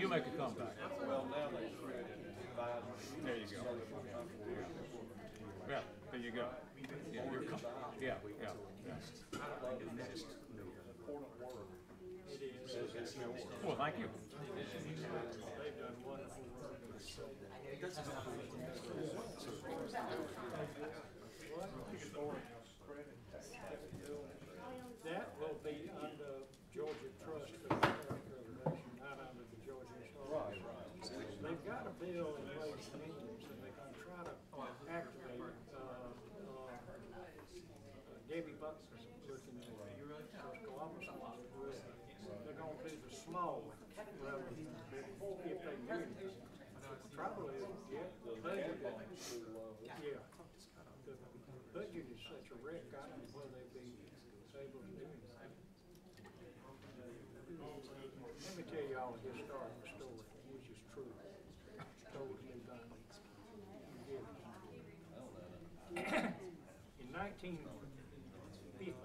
You'll make a comeback. Well, now they spread it and divide. There you go. Yeah, there you go. Yeah, you're yeah. Well, thank you. They've done wonderful work. That will be under Georgia Trust for the Preservation, not under the Georgia Historical Society. They've got a bill in Ways and Means, and they're going to try to activate Debbie Buckner's looking at it. Because Columbus wants to do it. They're going to do the small ones rather than the big ones, if they do it. The trouble is, the budget is such a wreck, I don't know whether they'd be able to do anything. Let me tell you all the historical story, which is true. It's totally done. In 1950,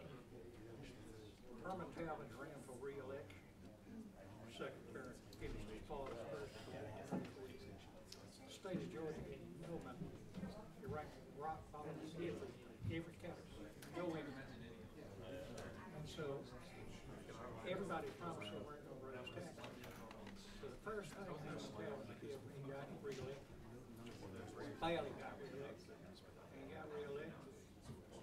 Herman Talbot ran for re-election. Second term, finished his father's first term. The state of Georgia didn't know about Iraq, rock bottom, every county. Go in. And so everybody promised they weren't going to raise taxes. So the first thing Herman Talbot did when he got re-elected, Bailey got re-elected, and he got re-elected.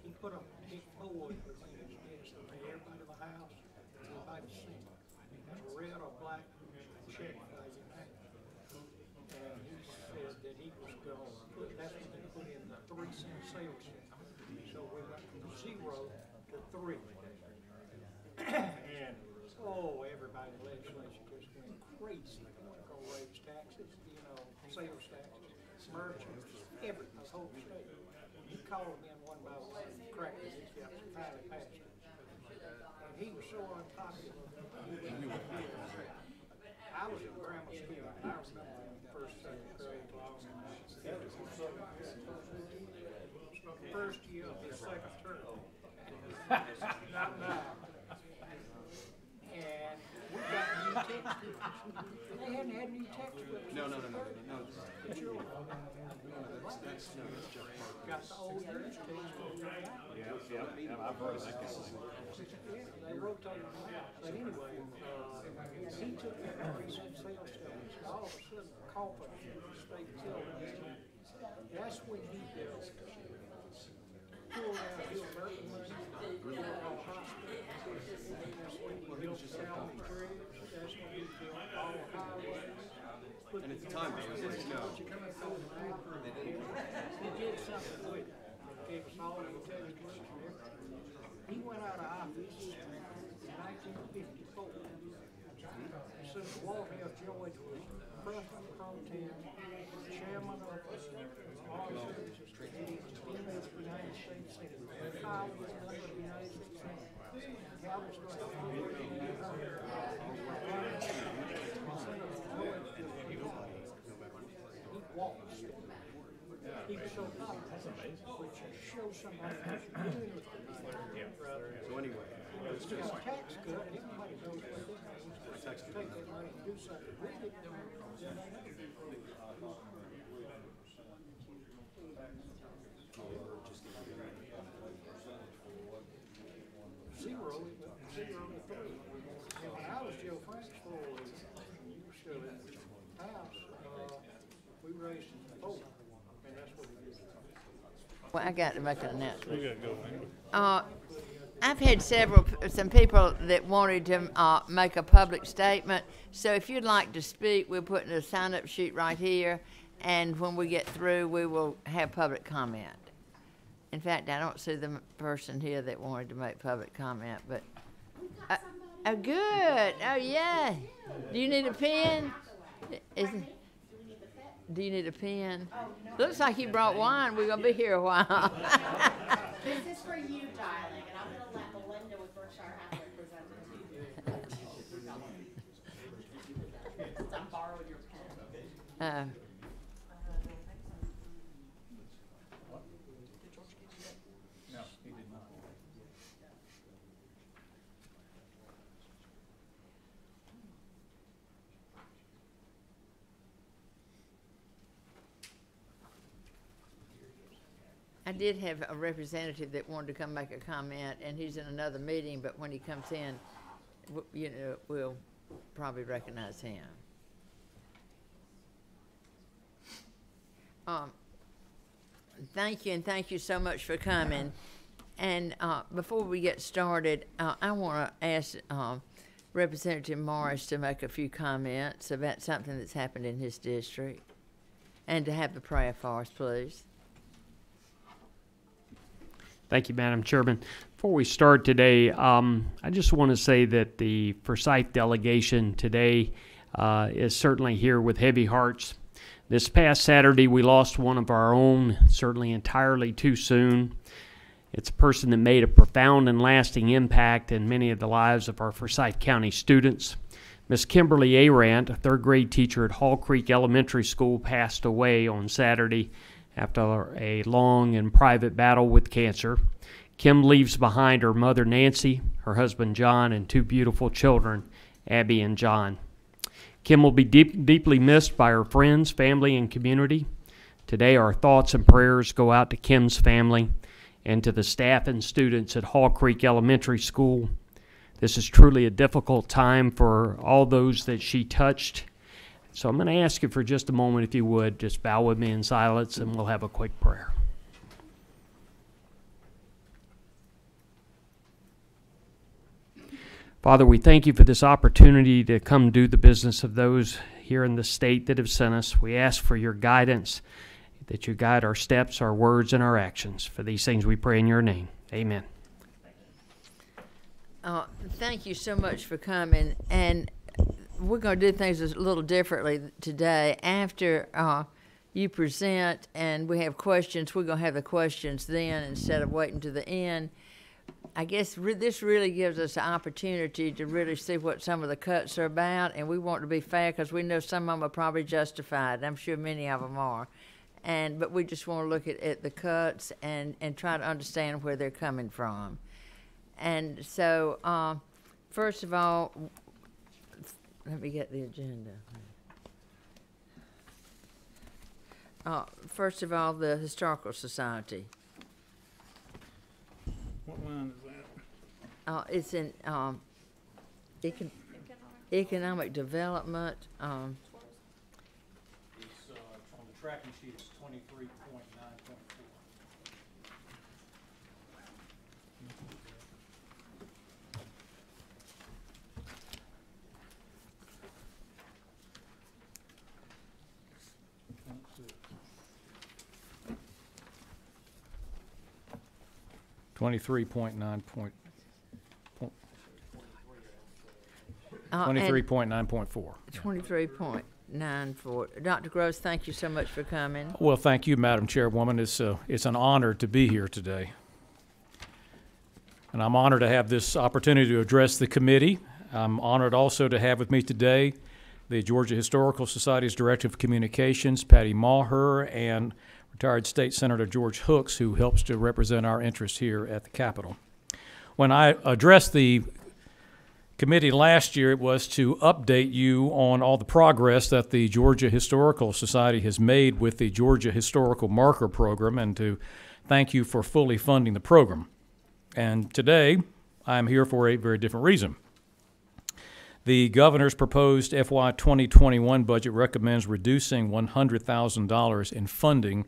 He put a big board between his desk and everybody in the house, everybody seen it. Red or black check by your name. And he said that he was going to put, that's when they put in the 3-cent sales tax. So we went from 0 to 3. And everybody in the legislature just went crazy. They weren't going to raise taxes, sales taxes, merchants, everything, the whole state. He called them in one by one and cracked his caps and finally passed it. And he was so unpopular. I was in grammar school, and I remember in the first, second grade, first year of his second term. Not now. And we got new textbooks. They hadn't had new textbooks. No. The children. That's Got the old English textbook. Yeah, I've heard of that. They rotated them out. But anyway, he took that 3-cent sales tax, and all of a sudden, Cobb state killed him. That's when he built. Pulled out Hill-Burton money, built on hospitals. That's when he built Calvin Bridge. That's when he built all the highways. And at the time, it was like, no. He did something with it. Gave us all the textbooks and everything. He went out of office in 1954. As soon as Walter F. George was President pro tem, Chairman of the Armed Services Committee, Dean of the United States Senate, Howard was member of the United States Senate. Calvin started he walked. He was so popular, which shows somebody what you're doing with the money. So anyway, It's just a tax cut, and everybody knows what they mean. Take that money and do something with it, then they know. Zero to 3. And when I was Joe Frank's floor leader, and you were still in the house, we raised it to 4, and that's what we did. Well, I got to make an announcement. You gotta go. I've had some people that wanted to make a public statement. So if you'd like to speak, we're putting a sign-up sheet right here, and when we get through, we will have public comment. In fact, I don't see the person here that wanted to make public comment, but oh, good. Oh, yeah. Do you need a pen? Do you need a pen? Looks like you brought wine. We're gonna be here a while. This is for you, darling, and I'm going to let Melinda with Berkshire Hathaway present it to you. Since I'm borrowing your pen. No, he did not. I did have a representative that wanted to come make a comment, and he's in another meeting, but when he comes in, you know, we'll probably recognize him. Thank you, and thank you so much for coming. And before we get started, I want to ask Representative Morris to make a few comments about something that's happened in his district, and to have the prayer for us, please. Thank you, Madam Chairman. Before we start today, I just want to say that the Forsyth delegation today is certainly here with heavy hearts. This past Saturday, we lost one of our own, certainly entirely too soon. It's a person that made a profound and lasting impact in many of the lives of our Forsyth County students. Miss Kimberly Arant, a third-grade teacher at Hall Creek Elementary School, passed away on Saturday after a long and private battle with cancer. Kim leaves behind her mother, Nancy, her husband, John, and two beautiful children, Abby and John. Kim will be deeply missed by her friends, family, and community. Today, our thoughts and prayers go out to Kim's family and to the staff and students at Hall Creek Elementary School. This is truly a difficult time for all those that she touched. So I'm going to ask you for just a moment, if you would, just bow with me in silence, and we'll have a quick prayer. Father, we thank you for this opportunity to come do the business of those here in the state that have sent us. We ask for your guidance, that you guide our steps, our words, and our actions. For these things we pray in your name. Amen. Thank you so much for coming. And we're going to do things a little differently today. After you present and we have questions, we're going to have the questions then instead of waiting to the end. I guess this really gives us an opportunity to really see what some of the cuts are about, and we want to be fair because we know some of them are probably justified. I'm sure many of them are. But we just want to look at the cuts and try to understand where they're coming from. And so, first of all, let me get the agenda. First of all, the Historical Society. What line is that? It's in economic development. It's on the tracking sheet, it's 23.9.4. .9.4. 23.9.4. 23.94. Dr. Gross, thank you so much for coming. Well, thank you, Madam Chairwoman. It's an honor to be here today. And I'm honored to have this opportunity to address the committee. I'm honored also to have with me today the Georgia Historical Society's Director of Communications, Patty Maher, and retired State Senator George Hooks, who helps to represent our interests here at the Capitol. When I addressed the committee last year, it was to update you on all the progress that the Georgia Historical Society has made with the Georgia Historical Marker Program, and to thank you for fully funding the program. And today, I'm here for a very different reason. The governor's proposed FY 2021 budget recommends reducing $100,000 in funding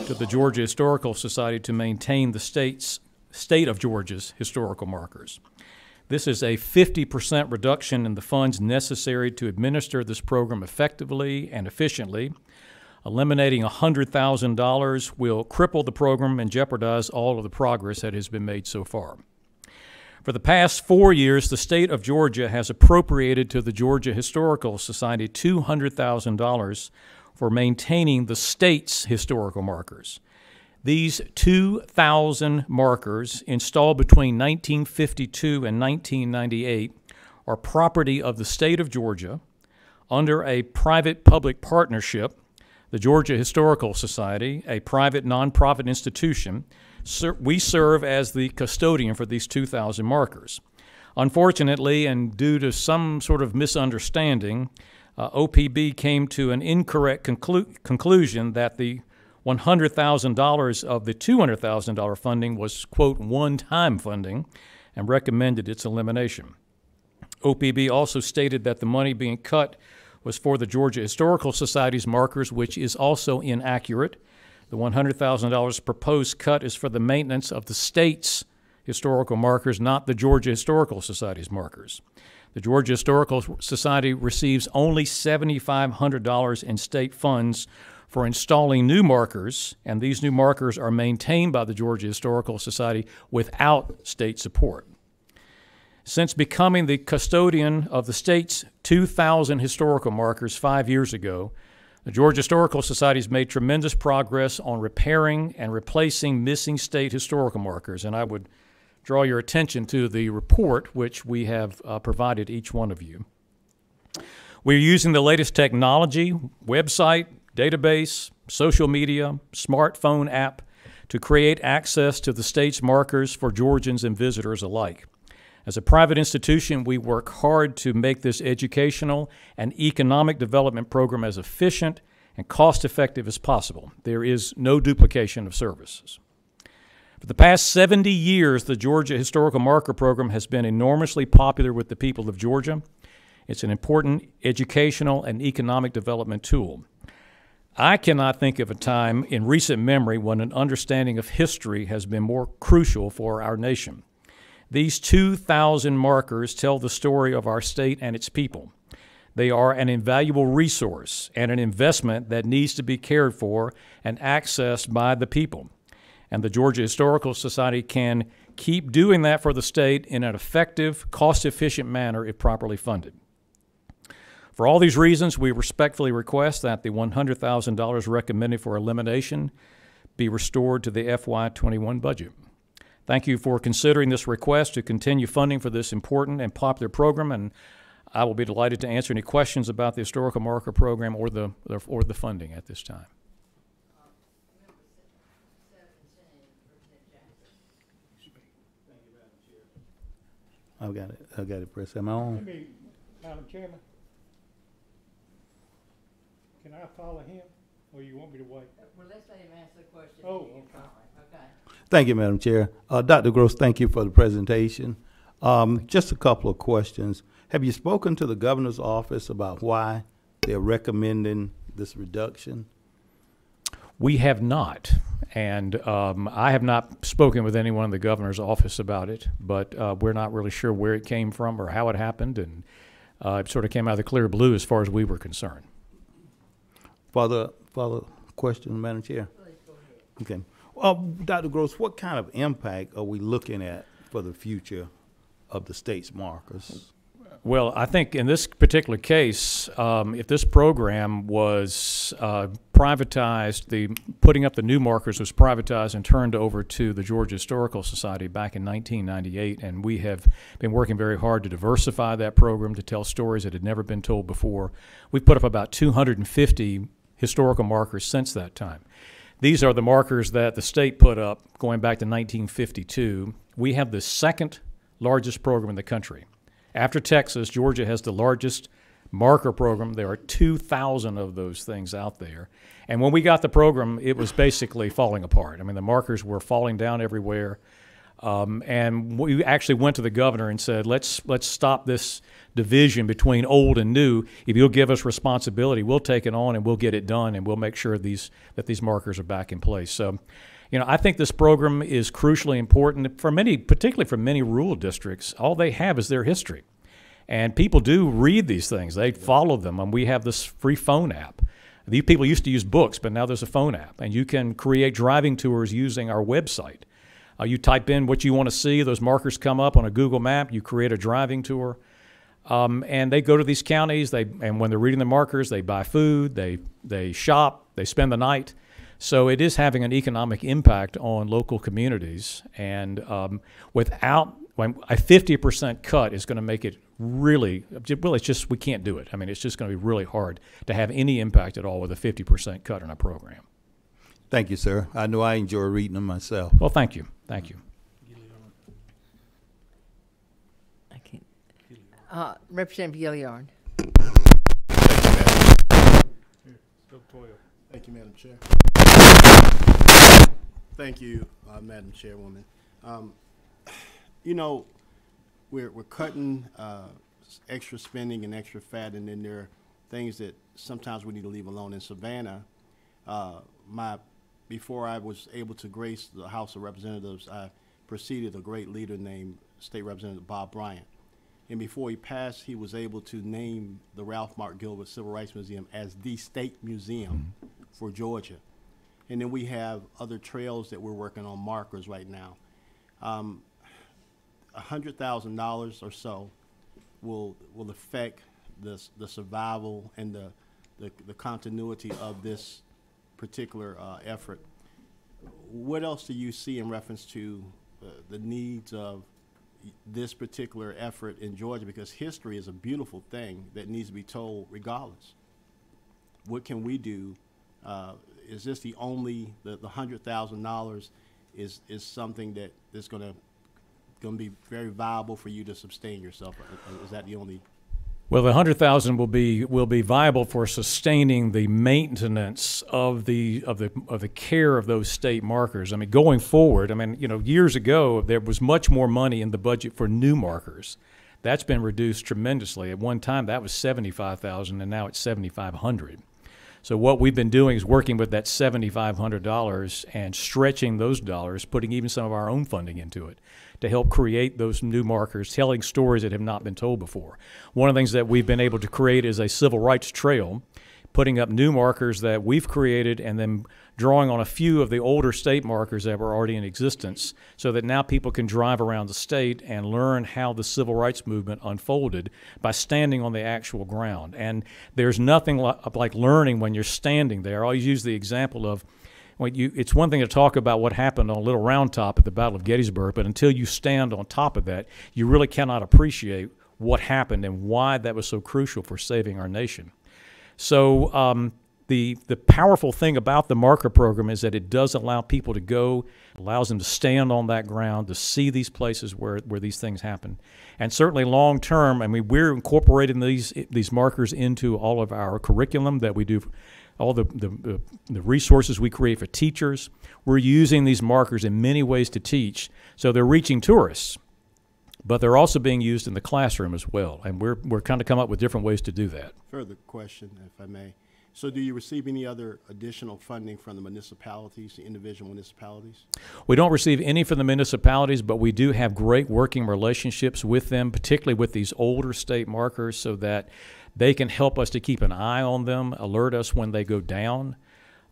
to the Georgia Historical Society to maintain the state of Georgia's historical markers. This is a 50% reduction in the funds necessary to administer this program effectively and efficiently. Eliminating $100,000 will cripple the program and jeopardize all of the progress that has been made so far. For the past 4 years, the state of Georgia has appropriated to the Georgia Historical Society $200,000 for maintaining the state's historical markers. These 2,000 markers, installed between 1952 and 1998, are property of the state of Georgia under a private-public partnership. The Georgia Historical Society, a private nonprofit institution, we serve as the custodian for these 2,000 markers. Unfortunately, and due to some sort of misunderstanding, OPB came to an incorrect conclusion that the $100,000 of the $200,000 funding was, quote, one-time funding, and recommended its elimination. OPB also stated that the money being cut was for the Georgia Historical Society's markers, which is also inaccurate. The $100,000 proposed cut is for the maintenance of the state's historical markers, not the Georgia Historical Society's markers. The Georgia Historical Society receives only $7,500 in state funds for installing new markers, and these new markers are maintained by the Georgia Historical Society without state support. Since becoming the custodian of the state's 2,000 historical markers 5 years ago, the Georgia Historical Society has made tremendous progress on repairing and replacing missing state historical markers, and I would draw your attention to the report which we have provided each one of you. We're using the latest technology, website, database, social media, smartphone app to create access to the state's markers for Georgians and visitors alike. As a private institution, we work hard to make this educational and economic development program as efficient and cost-effective as possible. There is no duplication of services. For the past 70 years, the Georgia Historical Marker Program has been enormously popular with the people of Georgia. It's an important educational and economic development tool. I cannot think of a time in recent memory when an understanding of history has been more crucial for our nation. These 2,000 markers tell the story of our state and its people. They are an invaluable resource and an investment that needs to be cared for and accessed by the people. And the Georgia Historical Society can keep doing that for the state in an effective, cost-efficient manner if properly funded. For all these reasons, we respectfully request that the $100,000 recommended for elimination be restored to the FY21 budget. Thank you for considering this request to continue funding for this important and popular program, and I will be delighted to answer any questions about the Historical Marker Program or the funding at this time. I got it, Press. Am I on? Madam Chairman, can I follow him, or you want me to wait? Well, let's let him answer the question. Oh, okay. Thank you, Madam Chair. Dr. Gross, thank you for the presentation. Just a couple of questions. Have you spoken to the governor's office about why they're recommending this reduction? We have not, and I have not spoken with anyone in the governor's office about it, but we're not really sure where it came from or how it happened, and it sort of came out of the clear blue as far as we were concerned. Further question, Madam Chair? Okay. Dr. Gross, what kind of impact are we looking at for the future of the state's markers? Well, I think in this particular case, if this program was privatized, putting up the new markers was privatized and turned over to the Georgia Historical Society back in 1998, and we have been working very hard to diversify that program, to tell stories that had never been told before. We've put up about 250 historical markers since that time. These are the markers that the state put up going back to 1952. We have the second largest program in the country. After Texas, Georgia has the largest marker program. There are 2,000 of those things out there. And when we got the program, it was basically falling apart. I mean, the markers were falling down everywhere. And we actually went to the governor and said, let's stop this division between old and new. If you'll give us responsibility, we'll take it on and we'll get it done, and we'll make sure that these markers are back in place. So, you know, I think this program is crucially important for many, particularly for many rural districts. All they have is their history. And people do read these things. They follow them, and we have this free phone app. These people used to use books, but now there's a phone app, and you can create driving tours using our website. You type in what you want to see, those markers come up on a Google map, you create a driving tour, and they go to these counties, and when they're reading the markers, they buy food, they shop, they spend the night. So it is having an economic impact on local communities, and without a 50% cut is going to make it really, well, it's just, we can't do it. I mean, it's just going to be really hard to have any impact at all with a 50% cut in a program. Thank you, sir. I know I enjoy reading them myself. Well, thank you. Thank you. I can't. Representative Gilliard. Thank you, Madam Chair. Thank you, Madam Chairwoman. You know, we're cutting extra spending and extra fat, and then there are things that sometimes we need to leave alone. In Savannah, before I was able to grace the House of Representatives, I preceded a great leader named State Representative Bob Bryant. And before he passed, he was able to name the Ralph Mark Gilbert Civil Rights Museum as the state museum for Georgia. And then we have other trails that we're working on, markers right now. $100,000 or so will affect the survival and the continuity of this particular effort. What else do you see in reference to the needs of this particular effort in Georgia? Because history is a beautiful thing that needs to be told regardless. What can we do? Is this the only, the $100,000 is something that is going to be very viable for you to sustain yourself? Is that the only? Well, the $100,000 will be viable for sustaining the maintenance of the care of those state markers. I mean, going forward, I mean, you know, years ago there was much more money in the budget for new markers. That's been reduced tremendously. At one time, that was $75,000, and now it's $7,500. So what we've been doing is working with that $7,500 and stretching those dollars, putting even some of our own funding into it to help create those new markers, telling stories that have not been told before. One of the things that we've been able to create is a civil rights trail, putting up new markers that we've created and then drawing on a few of the older state markers that were already in existence so that now people can drive around the state and learn how the civil rights movement unfolded by standing on the actual ground. And there's nothing like learning when you're standing there. I always use the example of it's one thing to talk about what happened on Little Round Top at the Battle of Gettysburg, but until you stand on top of that, you really cannot appreciate what happened and why that was so crucial for saving our nation. So the powerful thing about the marker program is that it does allow people to go, allows them to stand on that ground, to see these places where these things happen. And certainly long term, I mean, we're incorporating these markers into all of our curriculum that we do, all the resources we create for teachers. We're using these markers in many ways to teach. So they're reaching tourists, but they're also being used in the classroom as well. And we're kind of come up with different ways to do that. Further question, if I may. So do you receive any other additional funding from the municipalities, the individual municipalities? We don't receive any from the municipalities, but we do have great working relationships with them, particularly with these older state markers, so that they can help us to keep an eye on them, alert us when they go down.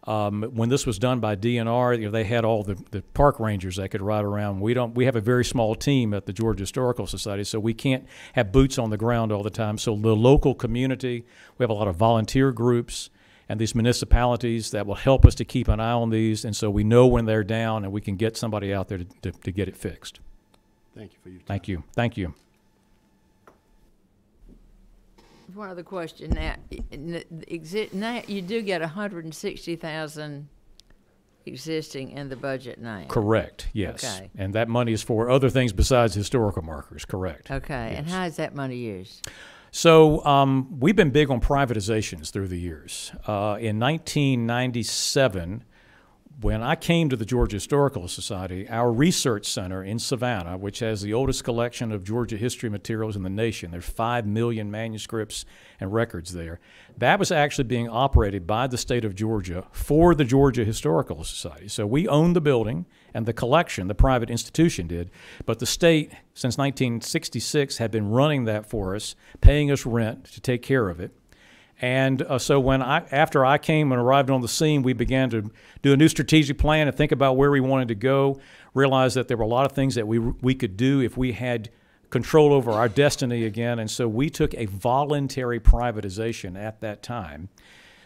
When this was done by DNR, you know, they had all the park rangers that could ride around. We have a very small team at the Georgia Historical Society, so we can't have boots on the ground all the time. So the local community, we have a lot of volunteer groups and these municipalities that will help us to keep an eye on these, and so we know when they're down and we can get somebody out there to get it fixed. Thank you for your time. Thank you. Thank you. One other question. Now, now you do get $160,000 existing in the budget now. Correct. Yes. Okay. And that money is for other things besides historical markers. Correct. Okay. Yes. And how is that money used? So we've been big on privatizations through the years. In 1997, when I came to the Georgia Historical Society, our research center in Savannah, which has the oldest collection of Georgia history materials in the nation, there's 5 million manuscripts and records there, that was actually being operated by the state of Georgia for the Georgia Historical Society. So we owned the building and the collection, the private institution did, but the state, since 1966, had been running that for us, paying us rent to take care of it. And so after I came and arrived on the scene, we began to do a new strategic plan and think about where we wanted to go, realized that there were a lot of things that we could do if we had control over our destiny again. And so we took a voluntary privatization at that time.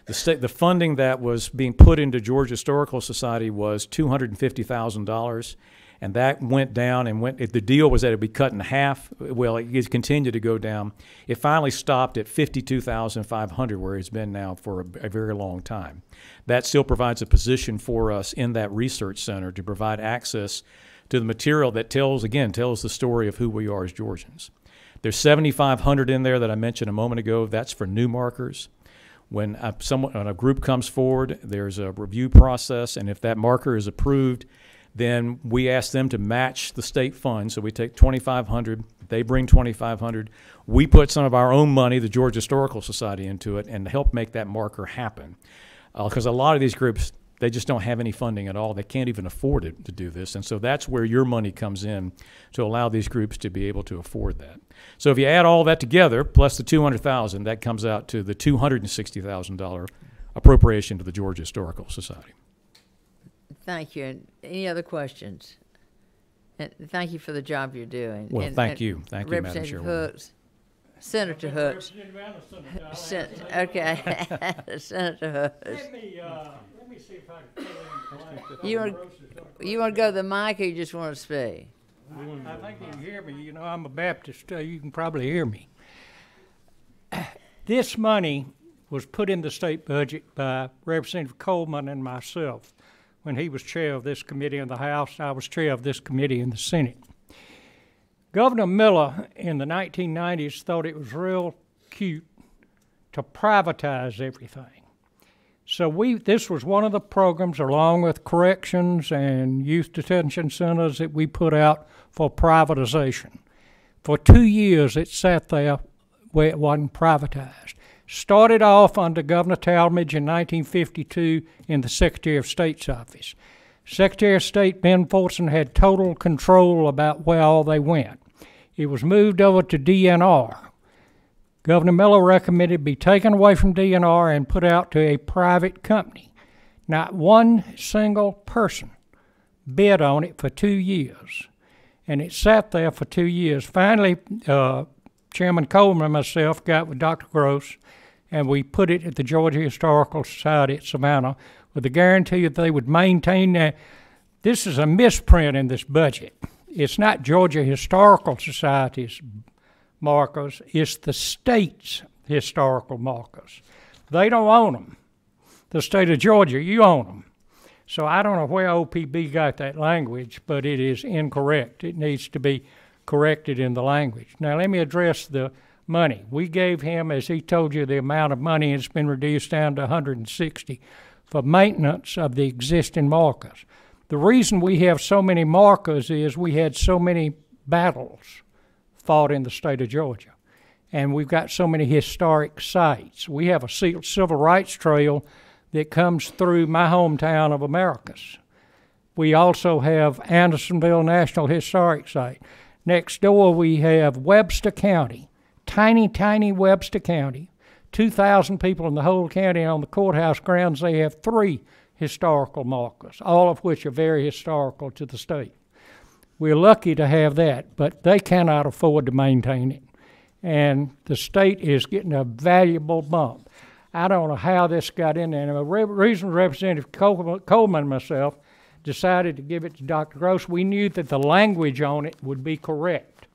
The funding that was being put into Georgia Historical Society was $250,000. And that went down and the deal was that it would be cut in half. Well, it continued to go down. It finally stopped at $52,500, where it's been now for a very long time. That still provides a position for us in that research center to provide access to the material that tells the story of who we are as Georgians. There's 7,500 in there that I mentioned a moment ago. That's for new markers. When a group comes forward, there's a review process, and if that marker is approved, then we ask them to match the state funds. So we take 2,500, they bring 2,500. We put some of our own money, the Georgia Historical Society, into it and help make that marker happen. Because a lot of these groups, they just don't have any funding at all. They can't even afford it to do this. And so that's where your money comes in to allow these groups to be able to afford that. So if you add all that together, plus the $200,000, that comes out to the $260,000 appropriation to the Georgia Historical Society. Thank you. Any other questions? And thank you for the job you're doing. Well, thank you. Thank you, Madam Representative Chairwoman. Hooks. Senator Hooks. Okay. Senator Hooks. Let me see if I can fill in the blank. You want to go to the mic or you just want to speak? I think you can hear me. You know, I'm a Baptist. You can probably hear me. This money was put in the state budget by Representative Coleman and myself when he was chair of this committee in the House. I was chair of this committee in the Senate. Governor Miller in the 1990s thought it was real cute to privatize everything. So this was one of the programs, along with corrections and youth detention centers, that we put out for privatization. For 2 years, it sat there where it wasn't privatized. Started off under Governor Talmadge in 1952 in the Secretary of State's office. Secretary of State Ben Fortson had total control about where all they went. It was moved over to DNR. Governor Miller recommended it be taken away from DNR and put out to a private company. Not one single person bid on it for 2 years. And it sat there for 2 years. Finally, Chairman Coleman and myself got with Dr. Gross, and we put it at the Georgia Historical Society at Savannah with the guarantee that they would maintain that. This is a misprint in this budget. It's not Georgia Historical Society's markers, it's the state's historical markers. They don't own them. The state of Georgia, you own them. So I don't know where OPB got that language, but it is incorrect. It needs to be corrected in the language. Now let me address the money. We gave him, as he told you, the amount of money. It's been reduced down to 160 for maintenance of the existing markers. The reason we have so many markers is we had so many battles fought in the state of Georgia, and we've got so many historic sites. We have a civil rights trail that comes through my hometown of Americus. We also have Andersonville National Historic Site. Next door we have Webster County, tiny, tiny Webster County. 2,000 people in the whole county. On the courthouse grounds they have 3 historical markers, all of which are very historical to the state. We're lucky to have that, but they cannot afford to maintain it. And the state is getting a valuable bump. I don't know how this got in there. And the reason Representative Coleman and myself decided to give it to Dr. Gross, we knew that the language on it would be correct.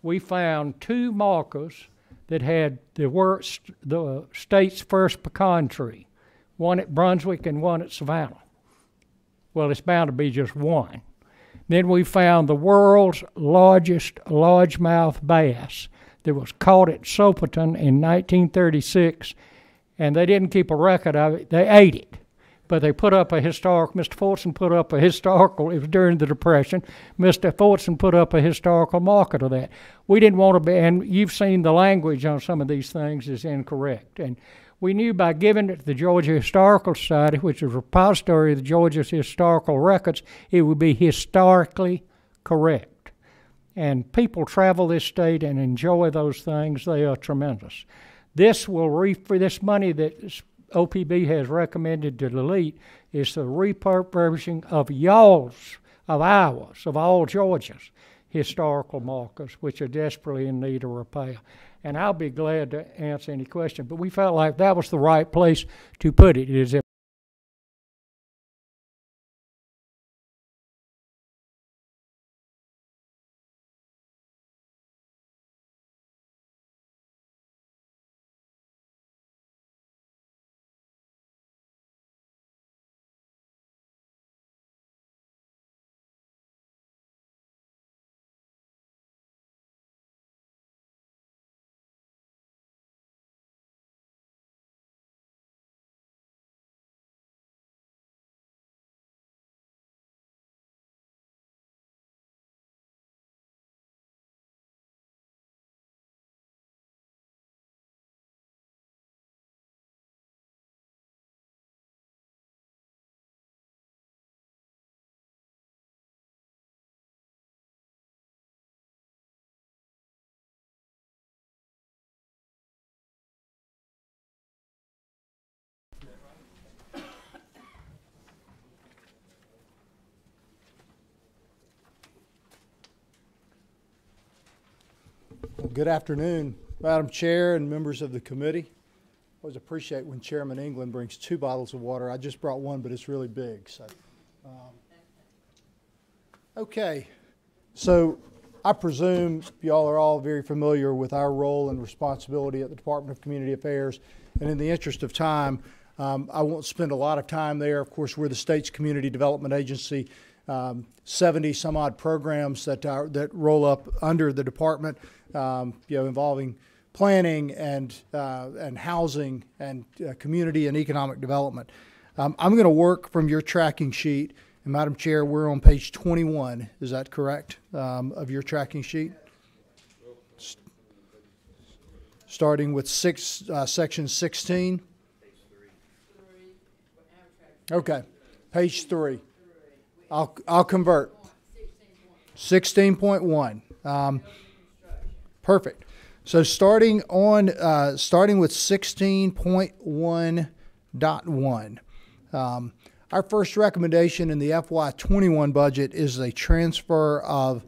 We found 2 markers that had the state's first pecan tree, one at Brunswick and one at Savannah. Well, it's bound to be just one. Then we found the world's largest largemouth bass that was caught at Soperton in 1936, and they didn't keep a record of it. They ate it, but they put up a historical, Mr. Fortson put up a historical, it was during the Depression, Mr. Fortson put up a historical marker to that. We didn't want to be, and you've seen the language on some of these things is incorrect. And we knew by giving it to the Georgia Historical Society, which is a repository of the Georgia's historical records, it would be historically correct. And people travel this state and enjoy those things. They are tremendous. This money that OPB has recommended to delete is the repurposing of ours, of all Georgia's historical markers, which are desperately in need of repair. And I'll be glad to answer any question, but we felt like that was the right place to put it. It is Well, good afternoon, Madam Chair and members of the committee. I always appreciate when Chairman England brings 2 bottles of water. I just brought one, but it's really big. So, okay. So I presume y'all are all very familiar with our role and responsibility at the Department of Community Affairs. And in the interest of time, I won't spend a lot of time there. Of course, we're the state's community development agency. 70 some odd programs that roll up under the department, involving planning and housing and community and economic development. I'm going to work from your tracking sheet. And Madam Chair, we're on page 21. Is that correct, of your tracking sheet? Starting with section 16. Okay, page 3. I'll convert. 16.1. Perfect. So starting with 16.1.1. Our first recommendation in the FY21 budget is a transfer of,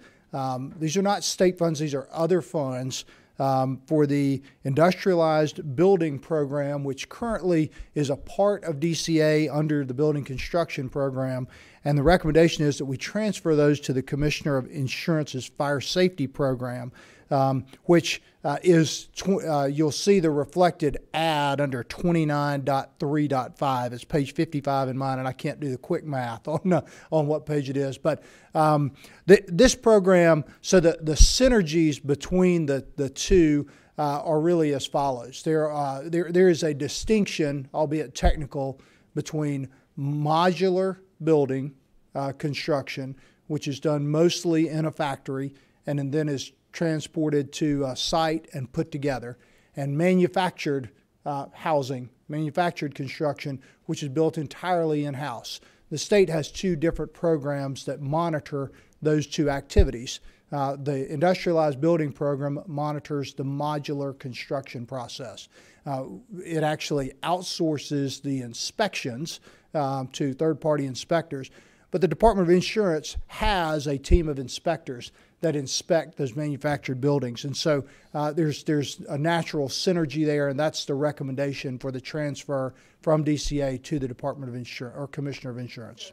these are not state funds, these are other funds, for the industrialized building program, which currently is a part of DCA under the building construction program. And the recommendation is that we transfer those to the Commissioner of Insurance's fire safety program, which is, you'll see the reflected ad under 29.3.5. It's page 55 in mine, and I can't do the quick math on what page it is. But this program, so the synergies between the two are really as follows. There is a distinction, albeit technical, between modular building construction, which is done mostly in a factory and then is transported to a site and put together, and manufactured housing, manufactured construction, which is built entirely in-house. The state has 2 different programs that monitor those 2 activities. The industrialized building program monitors the modular construction process. It actually outsources the inspections to third-party inspectors, but the Department of Insurance has a team of inspectors that inspect those manufactured buildings. And so there's a natural synergy there, and that's the recommendation for the transfer from DCA to the Department of Insurance, or Commissioner of Insurance.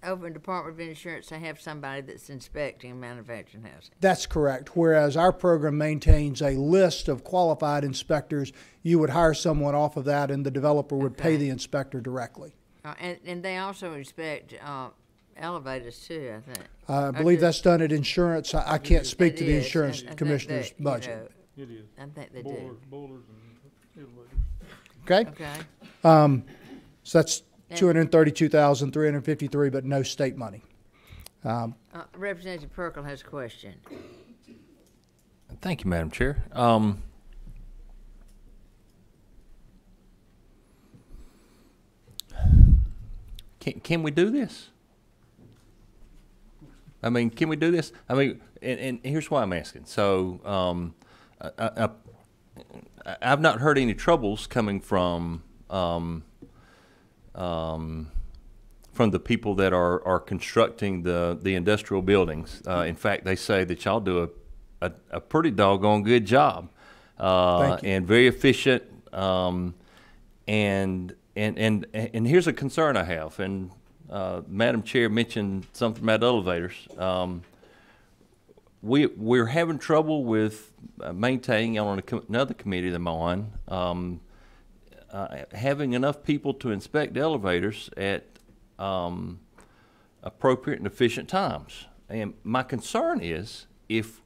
Over in Department of Insurance, they have somebody that's inspecting manufactured housing. That's correct. Whereas our program maintains a list of qualified inspectors, you would hire someone off of that, and the developer would pay the inspector directly. And they also inspect elevators too, I think. I believe that's done at insurance. I can't speak to the insurance commissioner's budget. It is. I think they do. Boilers and elevators. Okay? Okay. So that's $232,353, but no state money. Representative Perkle has a question. Thank you, Madam Chair. Can we do this? I mean, can we do this? I mean, and here's why I'm asking. So, I've not heard any troubles coming from the people that are constructing the industrial buildings. In fact, they say that y'all do a pretty doggone good job, and very efficient. And here's a concern I have, and Madam Chair mentioned something about elevators. We're having trouble with maintaining on another committee that I'm on, having enough people to inspect elevators at appropriate and efficient times. And my concern is if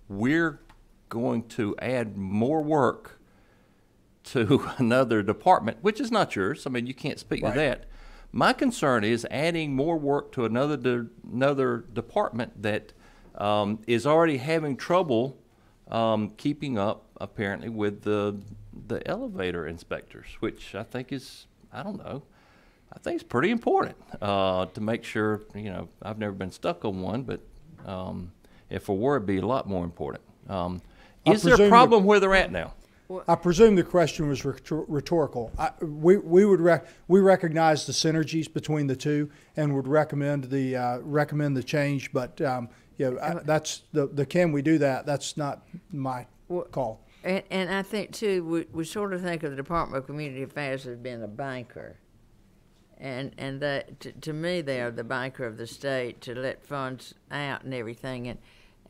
we're going to add more work to another department, which is not yours, I mean, you can't speak to that. My concern is adding more work to another department that is already having trouble keeping up, apparently, with the elevator inspectors, which I think is, I don't know, I think it's pretty important to make sure, you know, I've never been stuck on one, but if I were, it'd be a lot more important. Is there a problem where they're at now? I presume the question was rhetorical. We recognize the synergies between the two and would recommend the change, but that's the can we do that? That's not my Well, call. And I think, too, we sort of think of the Department of Community Affairs as being a banker. And that, to me, they are the banker of the state to let funds out and everything.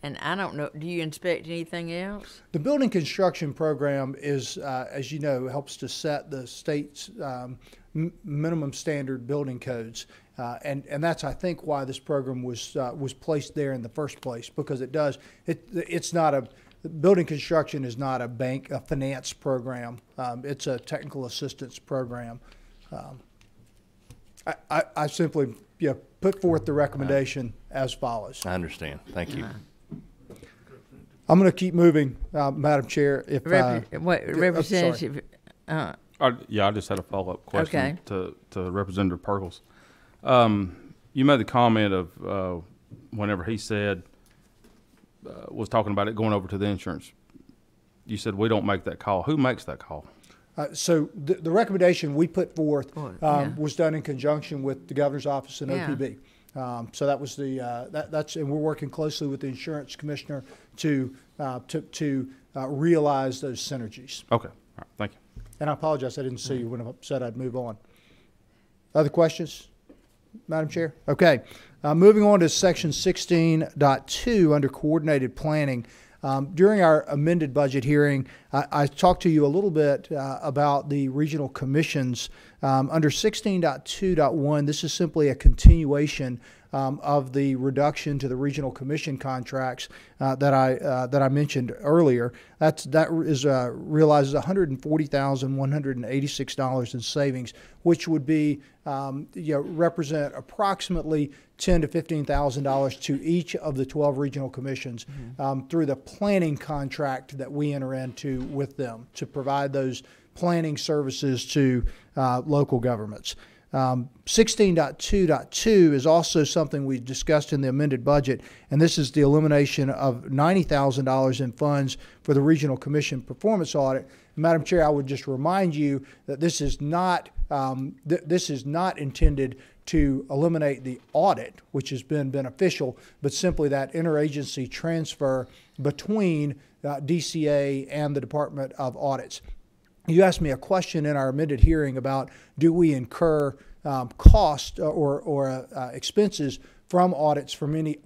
And I don't know, do you inspect anything else? The building construction program is, as you know, helps to set the state's minimum standard building codes. And that's, I think, why this program was placed there in the first place, because it's not a, building construction is not a finance program. It's a technical assistance program. I simply put forth the recommendation as follows. I understand. Thank you. I'm going to keep moving, Madam Chair. If Representative, I just had a follow-up question Okay. to Representative Perkles. You made the comment of whenever he said, was talking about it going over to the insurance. You said we don't make that call. Who makes that call? So the recommendation we put forth yeah. was done in conjunction with the governor's office and Yeah. OPB. So that was that's and we're working closely with the insurance commissioner to realize those synergies. Okay. All right. Thank you. And I apologize, I didn't see you when I said I'd move on. Other questions, Madam Chair? Okay. Moving on to section 16.2 under coordinated planning. During our amended budget hearing, I talked to you a little bit about the regional commissions. Under 16.2.1, this is simply a continuation of the reduction to the regional commission contracts that I mentioned earlier. That realizes $140,186 in savings, which would be represent approximately $10,000 to $15,000 to each of the 12 regional commissions through the planning contract that we enter into with them to provide those planning services to local governments. 16.2.2 is also something we discussed in the amended budget, and this is the elimination of $90,000 in funds for the Regional Commission performance audit. Madam Chair, I would just remind you that this is not intended to eliminate the audit, which has been beneficial, but simply that interagency transfer between DCA and the Department of Audits. You asked me a question in our amended hearing about do we incur cost or expenses from audits for any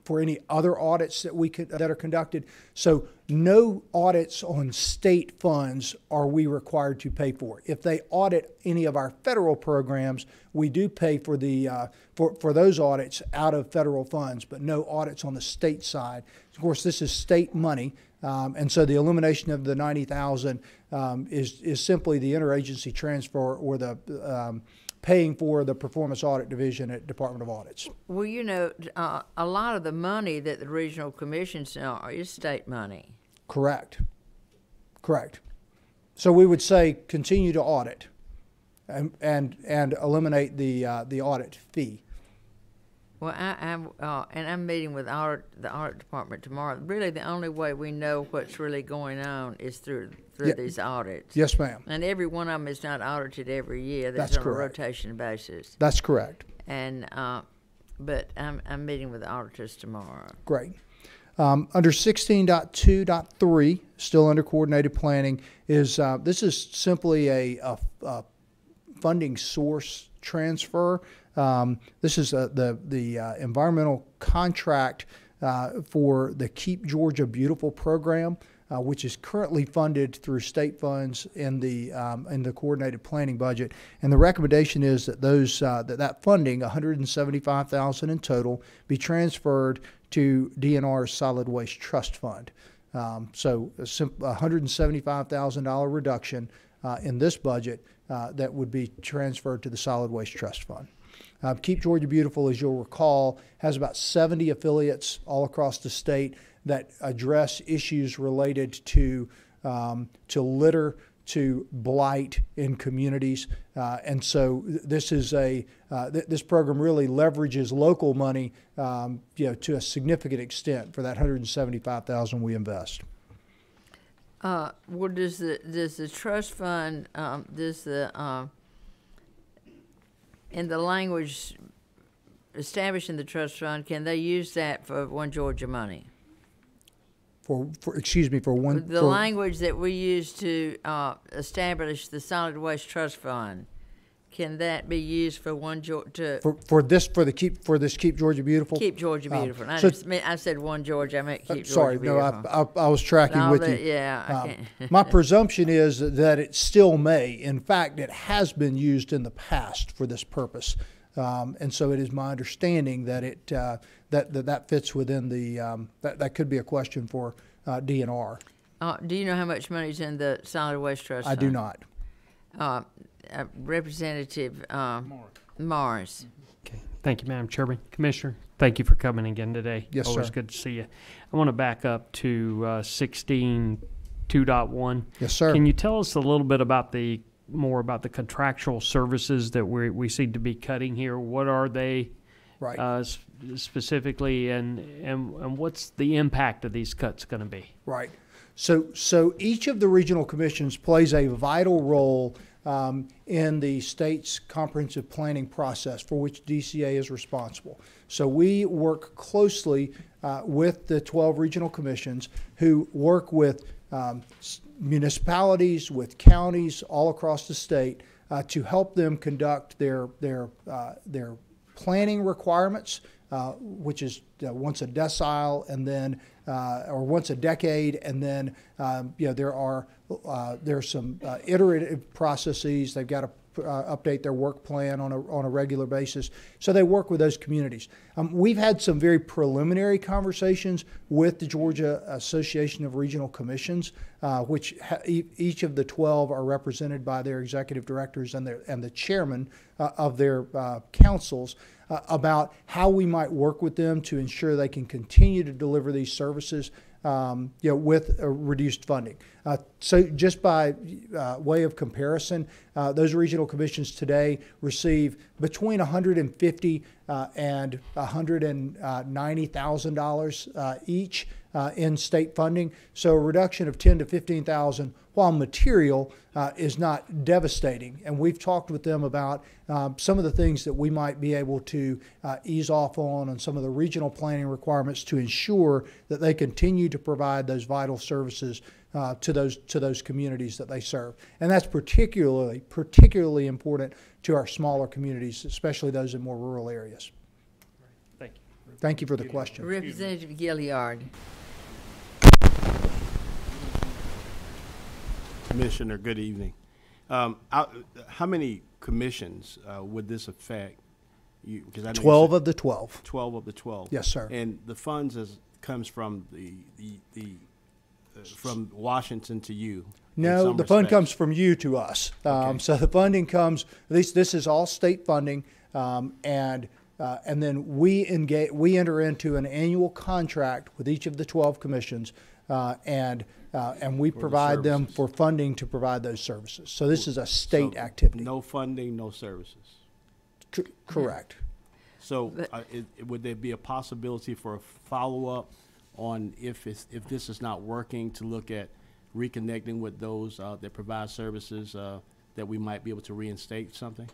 other audits that are conducted. So no audits on state funds are we required to pay for. If they audit any of our federal programs, we do pay for for those audits out of federal funds, but no audits on the state side. Of course, this is state money. And so the elimination of the $90,000 is simply the interagency transfer or the paying for the performance audit division at Department of Audits. Well, a lot of the money that the regional commissions are is state money. Correct. So we would say continue to audit and eliminate the audit fee. Well, I'm meeting with the audit department tomorrow. Really, the only way we know what's really going on is through these audits. Yes, ma'am. And every one of them is not audited every year. That's on correct. A rotation basis. That's correct. And but I'm meeting with the auditors tomorrow. Great. Under 16.2.3, still under coordinated planning, is this is simply a funding source transfer. This is the environmental contract for the Keep Georgia Beautiful program, which is currently funded through state funds in the coordinated planning budget. And the recommendation is that that funding, $175,000 in total, be transferred to DNR's Solid Waste Trust Fund. So a $175,000 reduction in this budget that would be transferred to the Solid Waste Trust Fund. Keep Georgia Beautiful, as you'll recall, has about 70 affiliates all across the state that address issues related to litter, to blight in communities, and so this is this program really leverages local money, to a significant extent for that $175,000 we invest. Well, does the trust fund in the language establishing the trust fund, can they use that for One Georgia money? Excuse me, for one. The language that we use to establish the solid waste trust fund, can that be used for One Georgia? For this Keep Georgia Beautiful. Keep Georgia Beautiful. I said One Georgia. I meant Keep Georgia sorry, Beautiful. no, I was tracking with you. Yeah, I can't. My presumption is that it still may. In fact, it has been used in the past for this purpose, and so it is my understanding that it that fits within the that could be a question for DNR. Do you know how much money is in the solid waste trust fund? I do not. Representative Morris. Okay. Thank you, Madam Chairman. Commissioner, thank you for coming again today. Yes, Always sir. good to see you. I want to back up to 16.2.1. Yes, sir. Can you tell us a little bit about more about the contractual services that we seem to be cutting here? What are they? Right. Specifically, and what's the impact of these cuts going to be? Right. So each of the regional commissions plays a vital role in the state's comprehensive planning process, for which DCA is responsible. So we work closely with the 12 regional commissions, who work with municipalities, with counties all across the state, to help them conduct their planning requirements, which is once a decile, and then or once a decade, and then there's some iterative processes. They've got to update their work plan on a regular basis. So they work with those communities. We've had some very preliminary conversations with the Georgia Association of Regional Commissions, which each of the 12 are represented by their executive directors and the chairman of their councils, about how we might work with them to ensure they can continue to deliver these services with reduced funding. So just by way of comparison, those regional commissions today receive between $150,000 and $190,000 each in state funding. So a reduction of $10,000 to $15,000, while material, is not devastating. And we've talked with them about some of the things that we might be able to ease off on, and some of the regional planning requirements to ensure that they continue to provide those vital services to those communities that they serve. And that's particularly important to our smaller communities, especially those in more rural areas. Thank you. Thank you for the question. Representative Gilliard. Commissioner, good evening. How many commissions would this affect? 'Cause I know 12 of the 12. 12 of the 12. Yes, sir. And the funds comes from from Washington to you. No, the fund comes from you to us. Okay. So the funding comes. This is all state funding, and then we enter into an annual contract with each of the 12 commissions, and we provide them for funding to provide those services. So this is a state activity. No funding, no services. Correct. So would there be a possibility for a follow-up on if this is not working, to look at reconnecting with those that provide services, that we might be able to reinstate something?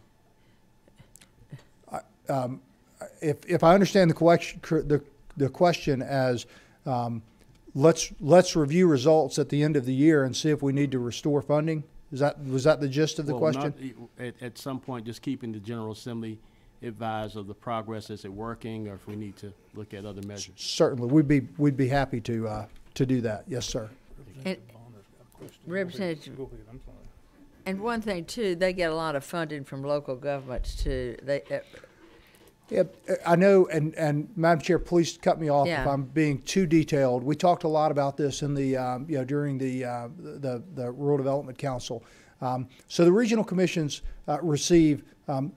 If I understand the question as let's review results at the end of the year and see if we need to restore funding. Was that the gist of the question? At some point, just keeping the General Assembly advised of the progress. Is it working, or if we need to look at other measures? Certainly, we'd be happy to do that. Yes, sir. And Representative, and one thing too, they get a lot of funding from local governments too. Yeah, I know, and Madam Chair, please cut me off if I'm being too detailed. We talked a lot about this in the during the Rural Development Council. So the regional commissions receive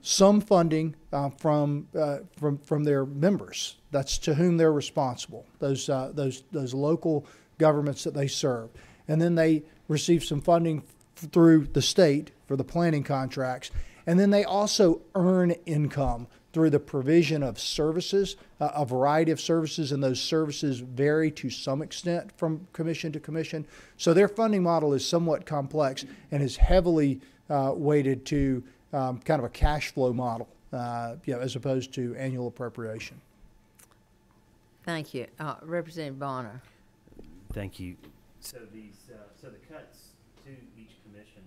some funding from their members. That's to whom they're responsible. Those local governments that they serve, and then they receive some funding through the state for the planning contracts, and then they also earn income through the provision of services, a variety of services, and those services vary to some extent from commission to commission. So their funding model is somewhat complex and is heavily weighted to kind of a cash flow model. as opposed to annual appropriation. Thank you. Representative Bonner. Thank you. So the cuts to each commission,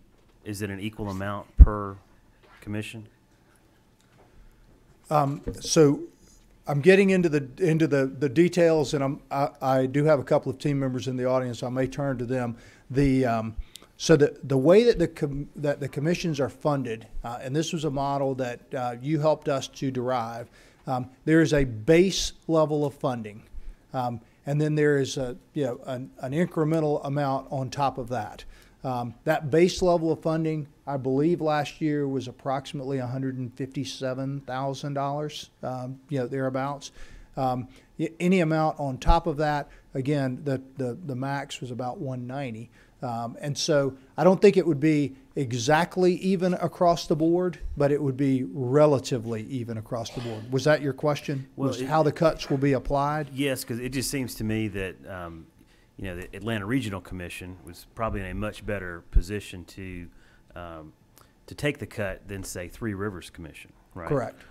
is it an equal amount per commission? So I'm getting into the details, and I do have a couple of team members in the audience. I may turn to them. So the way that the commissions are funded, and this was a model that you helped us to derive. There is a base level of funding, and then there is an incremental amount on top of that. That base level of funding, I believe last year was approximately $157,000, thereabouts. Any amount on top of that, again, the max was about 190. And so I don't think it would be exactly even across the board, but it would be relatively even across the board. Was that your question? Well, how the cuts will be applied? Yes, because it just seems to me that the Atlanta Regional Commission was probably in a much better position to take the cut than, say, Three Rivers Commission, right? Correct.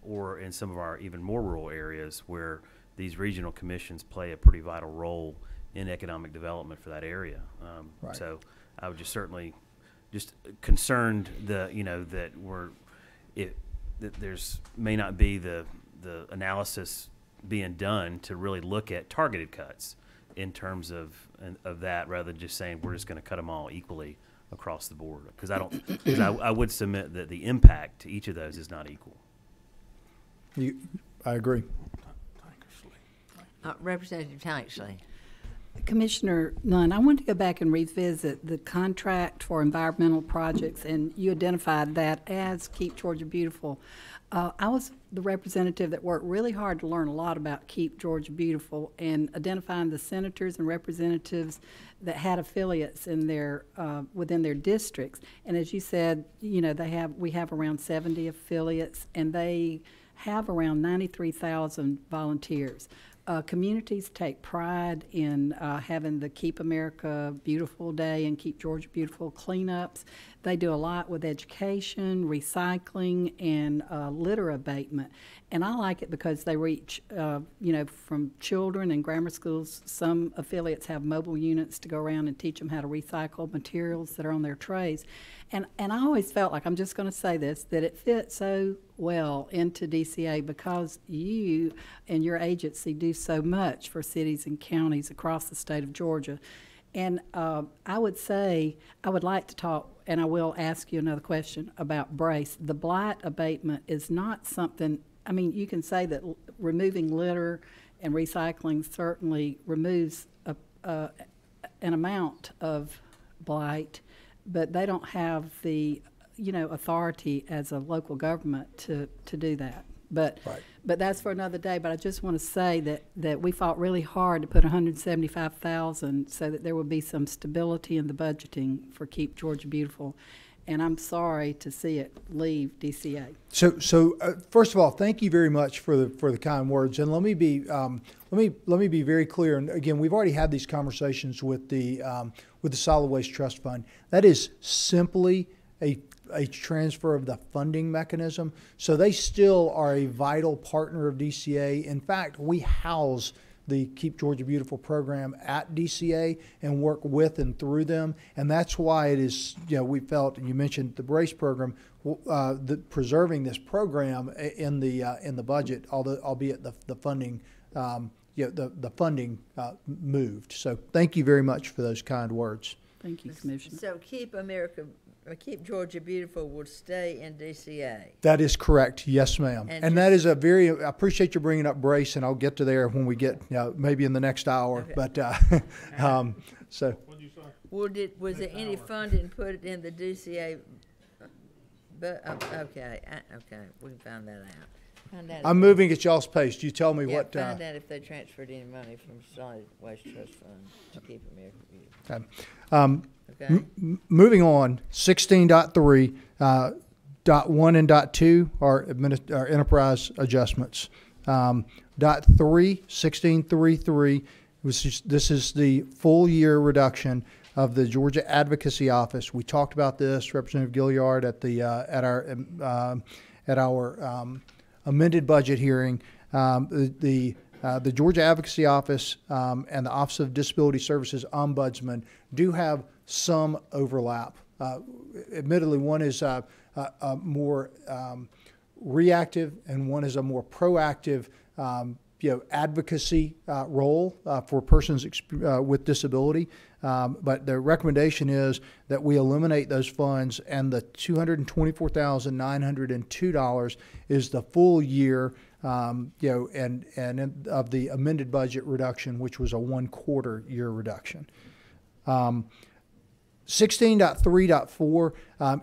Or in some of our even more rural areas where these regional commissions play a pretty vital role in economic development for that area. Right. So I would just certainly concerned that there's may not be the analysis being done to really look at targeted cuts in terms of that, rather than just saying we're just going to cut them all equally across the board. Because I would submit that the impact to each of those is not equal. I agree. Representative Tanksley. Commissioner Nunn, I want to go back and revisit the contract for environmental projects, and you identified that as Keep Georgia Beautiful. I was the representative that worked really hard to learn a lot about Keep Georgia Beautiful and identifying the senators and representatives that had affiliates in their within their districts. And as you said, we have around 70 affiliates, and they have around 93,000 volunteers. Communities take pride in having the Keep America Beautiful Day and Keep Georgia Beautiful cleanups. They do a lot with education, recycling, and litter abatement. And I like it because they reach, from children and grammar schools. Some affiliates have mobile units to go around and teach them how to recycle materials that are on their trays. And I always felt like, I'm just going to say this, that it fits so well into DCA because you and your agency do so much for cities and counties across the state of Georgia. And I would say, I would like to talk, and I will ask you another question about Brace. The blight abatement is not something, I mean, you can say that removing litter and recycling certainly removes an amount of blight, but they don't have the, authority as a local government to do that. But right. But that's for another day. But I just want to say that we fought really hard to put $175,000 so that there would be some stability in the budgeting for Keep Georgia Beautiful. And I'm sorry to see it leave DCA. So first of all, thank you very much for the kind words. And let me be very clear. And again, we've already had these conversations with the Solid Waste Trust Fund. That is simply a transfer of the funding mechanism. So they still are a vital partner of DCA. In fact, we house the Keep Georgia Beautiful program at DCA and work with and through them. And that's why it is, we felt, and you mentioned the Brace program, preserving this program in the budget, albeit the funding, the funding moved. So thank you very much for those kind words. Thank you, Commissioner. So Keep Georgia Beautiful will stay in DCA. That is correct. Yes, ma'am. And that is I appreciate you bringing up Brace, and I'll get to there when we get, maybe in the next hour. Okay. But, so. Was there any funding put in the DCA? But, okay, we can find that out. I'm moving at y'all's pace. You tell me what. Find out if they transferred any money from Solid Waste Trust Fund to Keep America Beautiful. Okay. Moving on, 16.3, .1 and .2 are enterprise adjustments. .3, 16.3.3, this is the full year reduction of the Georgia Advocacy Office. We talked about this, Representative Gilliard, at at our amended budget hearing, the Georgia Advocacy Office and the Office of Disability Services Ombudsman do have some overlap. Admittedly, one is a more reactive and one is a more proactive advocacy role for persons with disability. But the recommendation is that we eliminate those funds, and the $224,902 is the full year, and of the amended budget reduction, which was a 1/4 year reduction. 16.3.4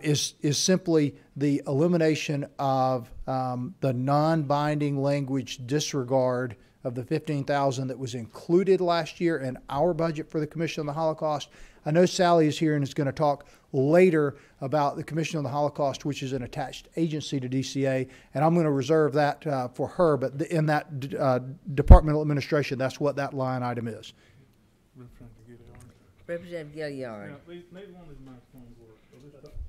is simply the elimination of the non-binding language disregard of the $15,000 that was included last year in our budget for the Commission on the Holocaust. I know Sally is here and is going to talk later about the Commission on the Holocaust, which is an attached agency to DCA, and I'm going to reserve that for her, but in that departmental administration, that's what that line item is. Representative Gilliard. Yeah, maybe one of these microphones work.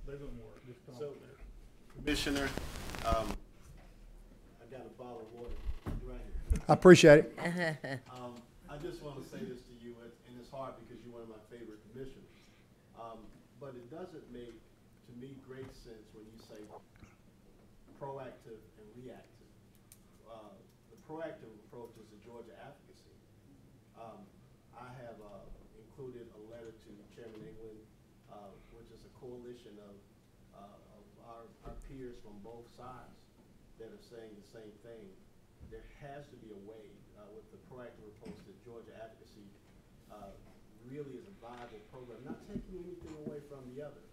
They don't work. Just talk there. Commissioner, I got a bottle of water right here. I appreciate it. I just want to say this to you, and it's hard because you're one of my favorite commissioners. But it doesn't make, to me, great sense when you say proactive and reactive. The proactive approach is the Georgia advocacy. I have included a letter to Chairman England, which is a coalition of our peers from both sides that are saying the same thing. There has to be a way with the proactive approach that Georgia advocacy really is a viable program, not taking anything away from the other,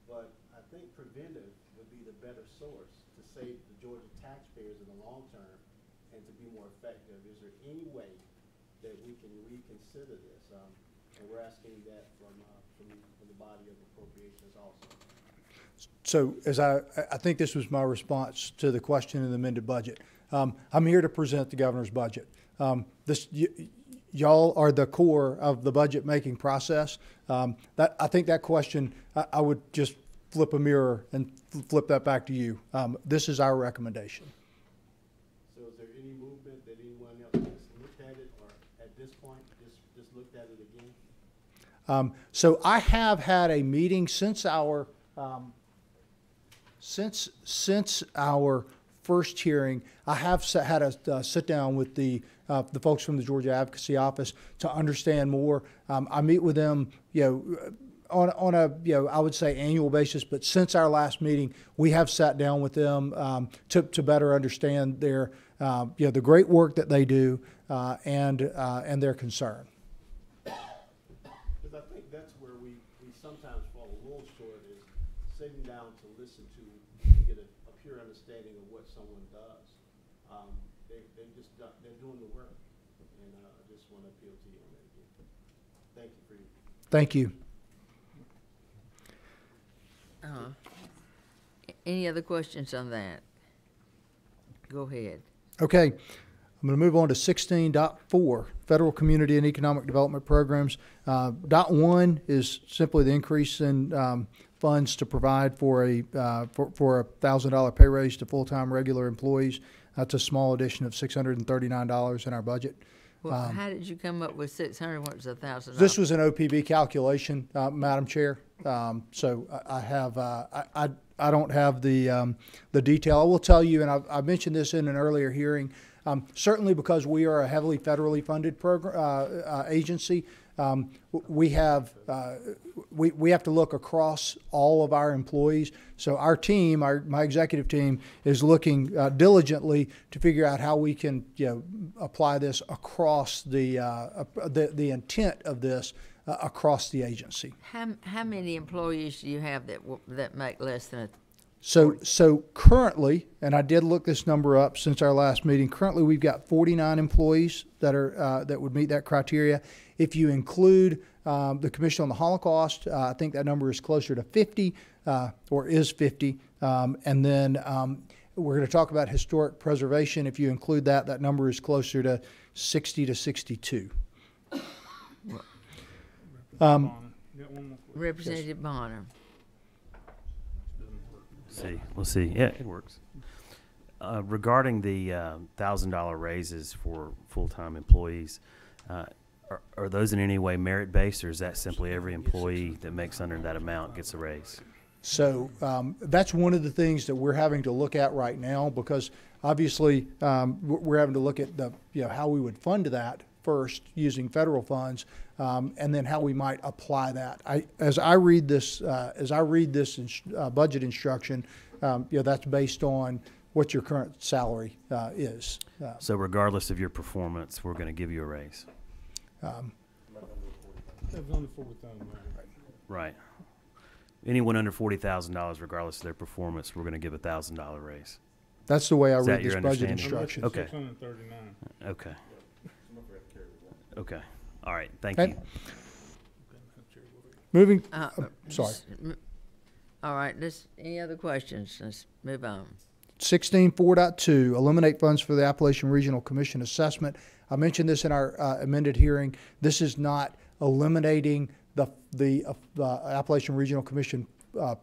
but I think preventive would be the better source to save the Georgia taxpayers in the long term and to be more effective. Is there any way that we can reconsider this? And we're asking that from the body of appropriations also. So as I think this was my response to the question in the amended budget. I'm here to present the governor's budget. Y'all are the core of the budget making process. I think that question, I would just flip a mirror and flip that back to you. This is our recommendation. So is there any movement that anyone else has looked at it, or at this point just looked at it again? So I have had a meeting since our first hearing. I have had a sit down with the folks from the Georgia Advocacy Office to understand more. I meet with them, on a I would say annual basis, but since our last meeting, we have sat down with them to better understand their the great work that they do and their concern. Because I think that's where we sometimes fall a little short, is sitting down to listen to get a pure understanding of what someone does. They're doing the work, and I just want to appeal to you on that again. Thank you for your. Thank you. Any other questions on that? Go ahead. Okay, I'm going to move on to 16.4, Federal Community and Economic Development Programs. Dot 1 is simply the increase in funds to provide for a $1,000 pay raise to full-time regular employees. That's a small addition of $639 in our budget. Well, how did you come up with 600? What was $1,000? This was an OPB calculation, Madam Chair. So I have I don't have the detail. I will tell you, and I mentioned this in an earlier hearing. Certainly, because we are a heavily federally funded agency, we have to look across all of our employees. So our team, my executive team, is looking diligently to figure out how we can apply this across the intent of this across the agency. How many employees do you have that make less than a? So currently, and I did look this number up since our last meeting. Currently, we've got 49 employees that would meet that criteria. If you include the Commission on the Holocaust, I think that number is closer to 50, or is 50. And then we're going to talk about historic preservation. If you include that, that number is closer to 60 to 62. Representative Bonner. See, we'll see. Yeah, it works. Regarding the $1,000 raises for full-time employees, are those in any way merit-based, or is that simply every employee that makes under that amount gets a raise? So that's one of the things that we're having to look at right now, because obviously we're having to look at the, how we would fund that first using federal funds, and then how we might apply that. As I read this budget instruction, that's based on what your current salary is. So regardless of your performance, we're going to give you a raise. Right. Anyone under $40,000, regardless of their performance, we're going to give a $1,000 raise. That's the way I Is read that this your budget understanding? instruction. Okay. Okay. Okay. All right. Thank Okay. you. Moving, sorry. All right, any other questions? Let's move on. 16.4.2, eliminate funds for the Appalachian Regional Commission assessment. I mentioned this in our amended hearing. This is not eliminating the Appalachian Regional Commission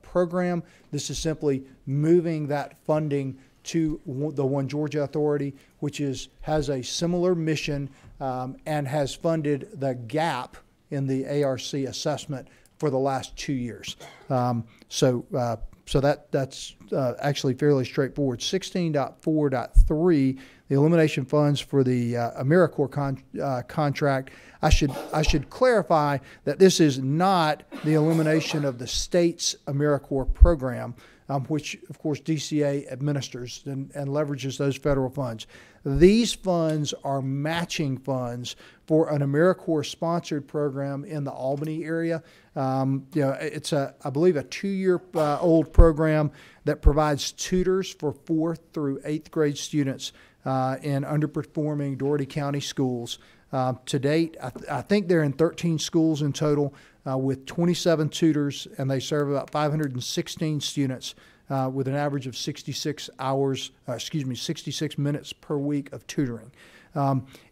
program. This is simply moving that funding to the One Georgia Authority, which has a similar mission and has funded the gap in the ARC assessment for the last 2 years. So that's actually fairly straightforward. 16.4.3, the elimination funds for the AmeriCorps contract. I should clarify that this is not the elimination of the state's AmeriCorps program, which of course DCA administers and leverages those federal funds. These funds are matching funds for an AmeriCorps sponsored program in the Albany area. It's I believe a 2-year old program that provides tutors for 4th through 8th grade students in underperforming Dougherty County schools. To date, I think they're in 13 schools in total with 27 tutors, and they serve about 516 students with an average of 66 minutes per week of tutoring.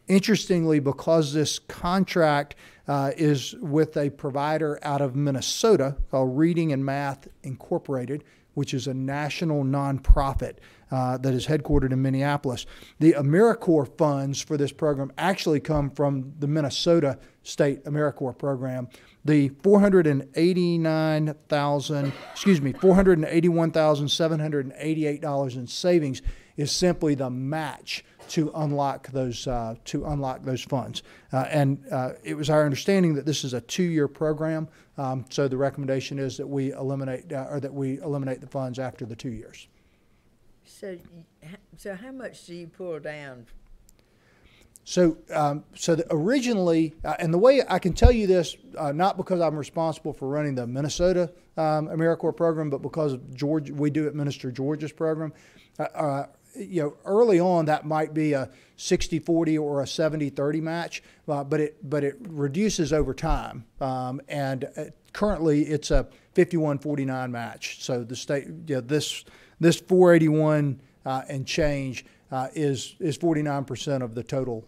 Interestingly, because this contract is with a provider out of Minnesota called Reading and Math Incorporated, which is a national nonprofit that is headquartered in Minneapolis. The AmeriCorps funds for this program actually come from the Minnesota State AmeriCorps program. The $481,788 in savings is simply the match to unlock those funds. And it was our understanding that this is a 2-year program. So the recommendation is that we eliminate the funds after the 2 years. So how much do you pull down? So originally, and the way I can tell you this, not because I'm responsible for running the Minnesota AmeriCorps program, but because of Georgia, we do administer Georgia's program. Early on that might be a 60-40 or a 70-30 match, but it reduces over time, and currently it's a 51-49 match. So the state, this 481 and change is 49% of the total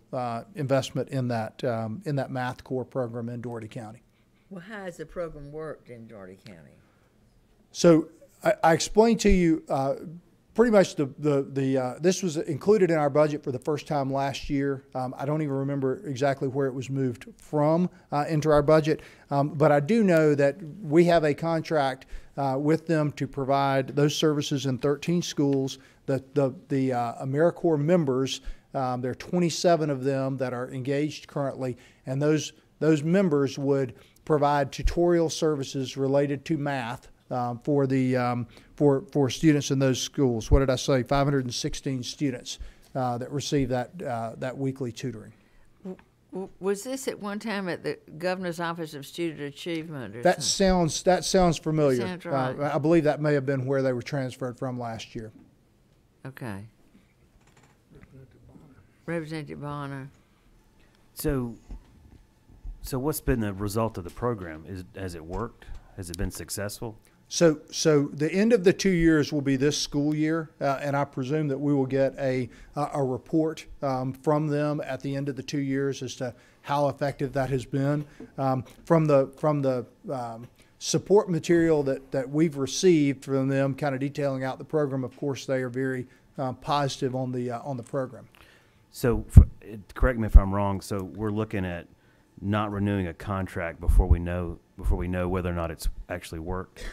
investment in that math core program in Dougherty County. Well, how has the program worked in Dougherty County? So I explained to you pretty much this was included in our budget for the first time last year. I don't even remember exactly where it was moved from into our budget, but I do know that we have a contract with them to provide those services in 13 schools. The AmeriCorps members, there are 27 of them that are engaged currently, and those members would provide tutorial services related to math for students in those schools. What did I say? 516 students that receive that weekly tutoring. Was this at one time at the Governor's Office of Student Achievement? Or that sounds familiar. Sounds right. I believe that may have been where they were transferred from last year. Okay. Representative Bonner. So what's been the result of the program? Has it worked? Has it been successful? So the end of the 2 years will be this school year, and I presume that we will get a report from them at the end of the 2 years as to how effective that has been. From the support material that we've received from them, kind of detailing out the program, of course they are very positive on the program. So, correct me if I'm wrong. So we're looking at not renewing a contract before we know whether or not it's actually worked.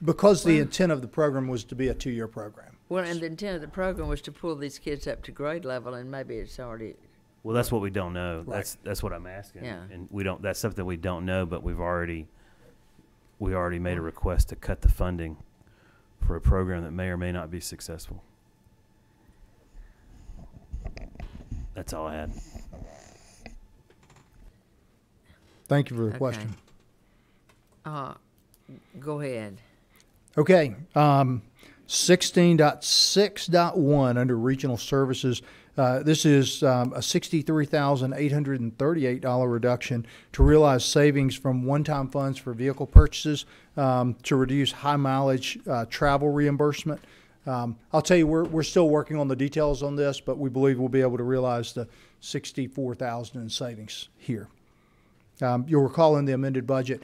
Because the intent of the program was to be a 2-year program. Well, and the intent of the program was to pull these kids up to grade level, and maybe it's already. Well, that's what we don't know. Right. That's what I'm asking. Yeah. And we don't. That's something we don't know. But we already made a request to cut the funding for a program that may or may not be successful. That's all I had. Thank you for the Okay. question. Go ahead. Okay, 16.6.1 under regional services. This is a $63,838 reduction to realize savings from one-time funds for vehicle purchases to reduce high mileage travel reimbursement. I'll tell you, we're still working on the details on this, but we believe we'll be able to realize the $64,000 in savings here. You'll recall in the amended budget,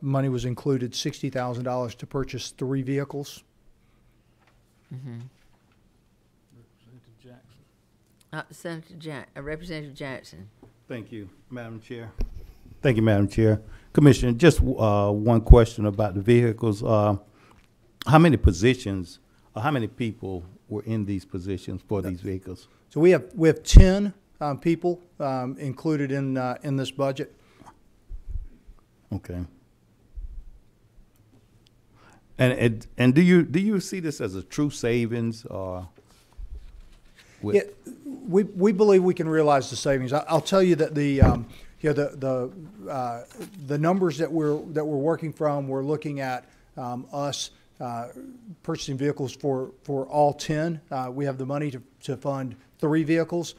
money was included $60,000 to purchase 3 vehicles. Representative Jackson. Thank you, Madam Chair. Thank you, Madam Chair. Commissioner, just one question about the vehicles. How many positions, or how many people were in these positions for these vehicles? So we have 10 people included in this budget. Okay. And do you see this as a true savings or? Yeah, we believe we can realize the savings. I'll tell you that the numbers that we're working from, we're looking at us purchasing vehicles for all 10. We have the money to fund 3 vehicles.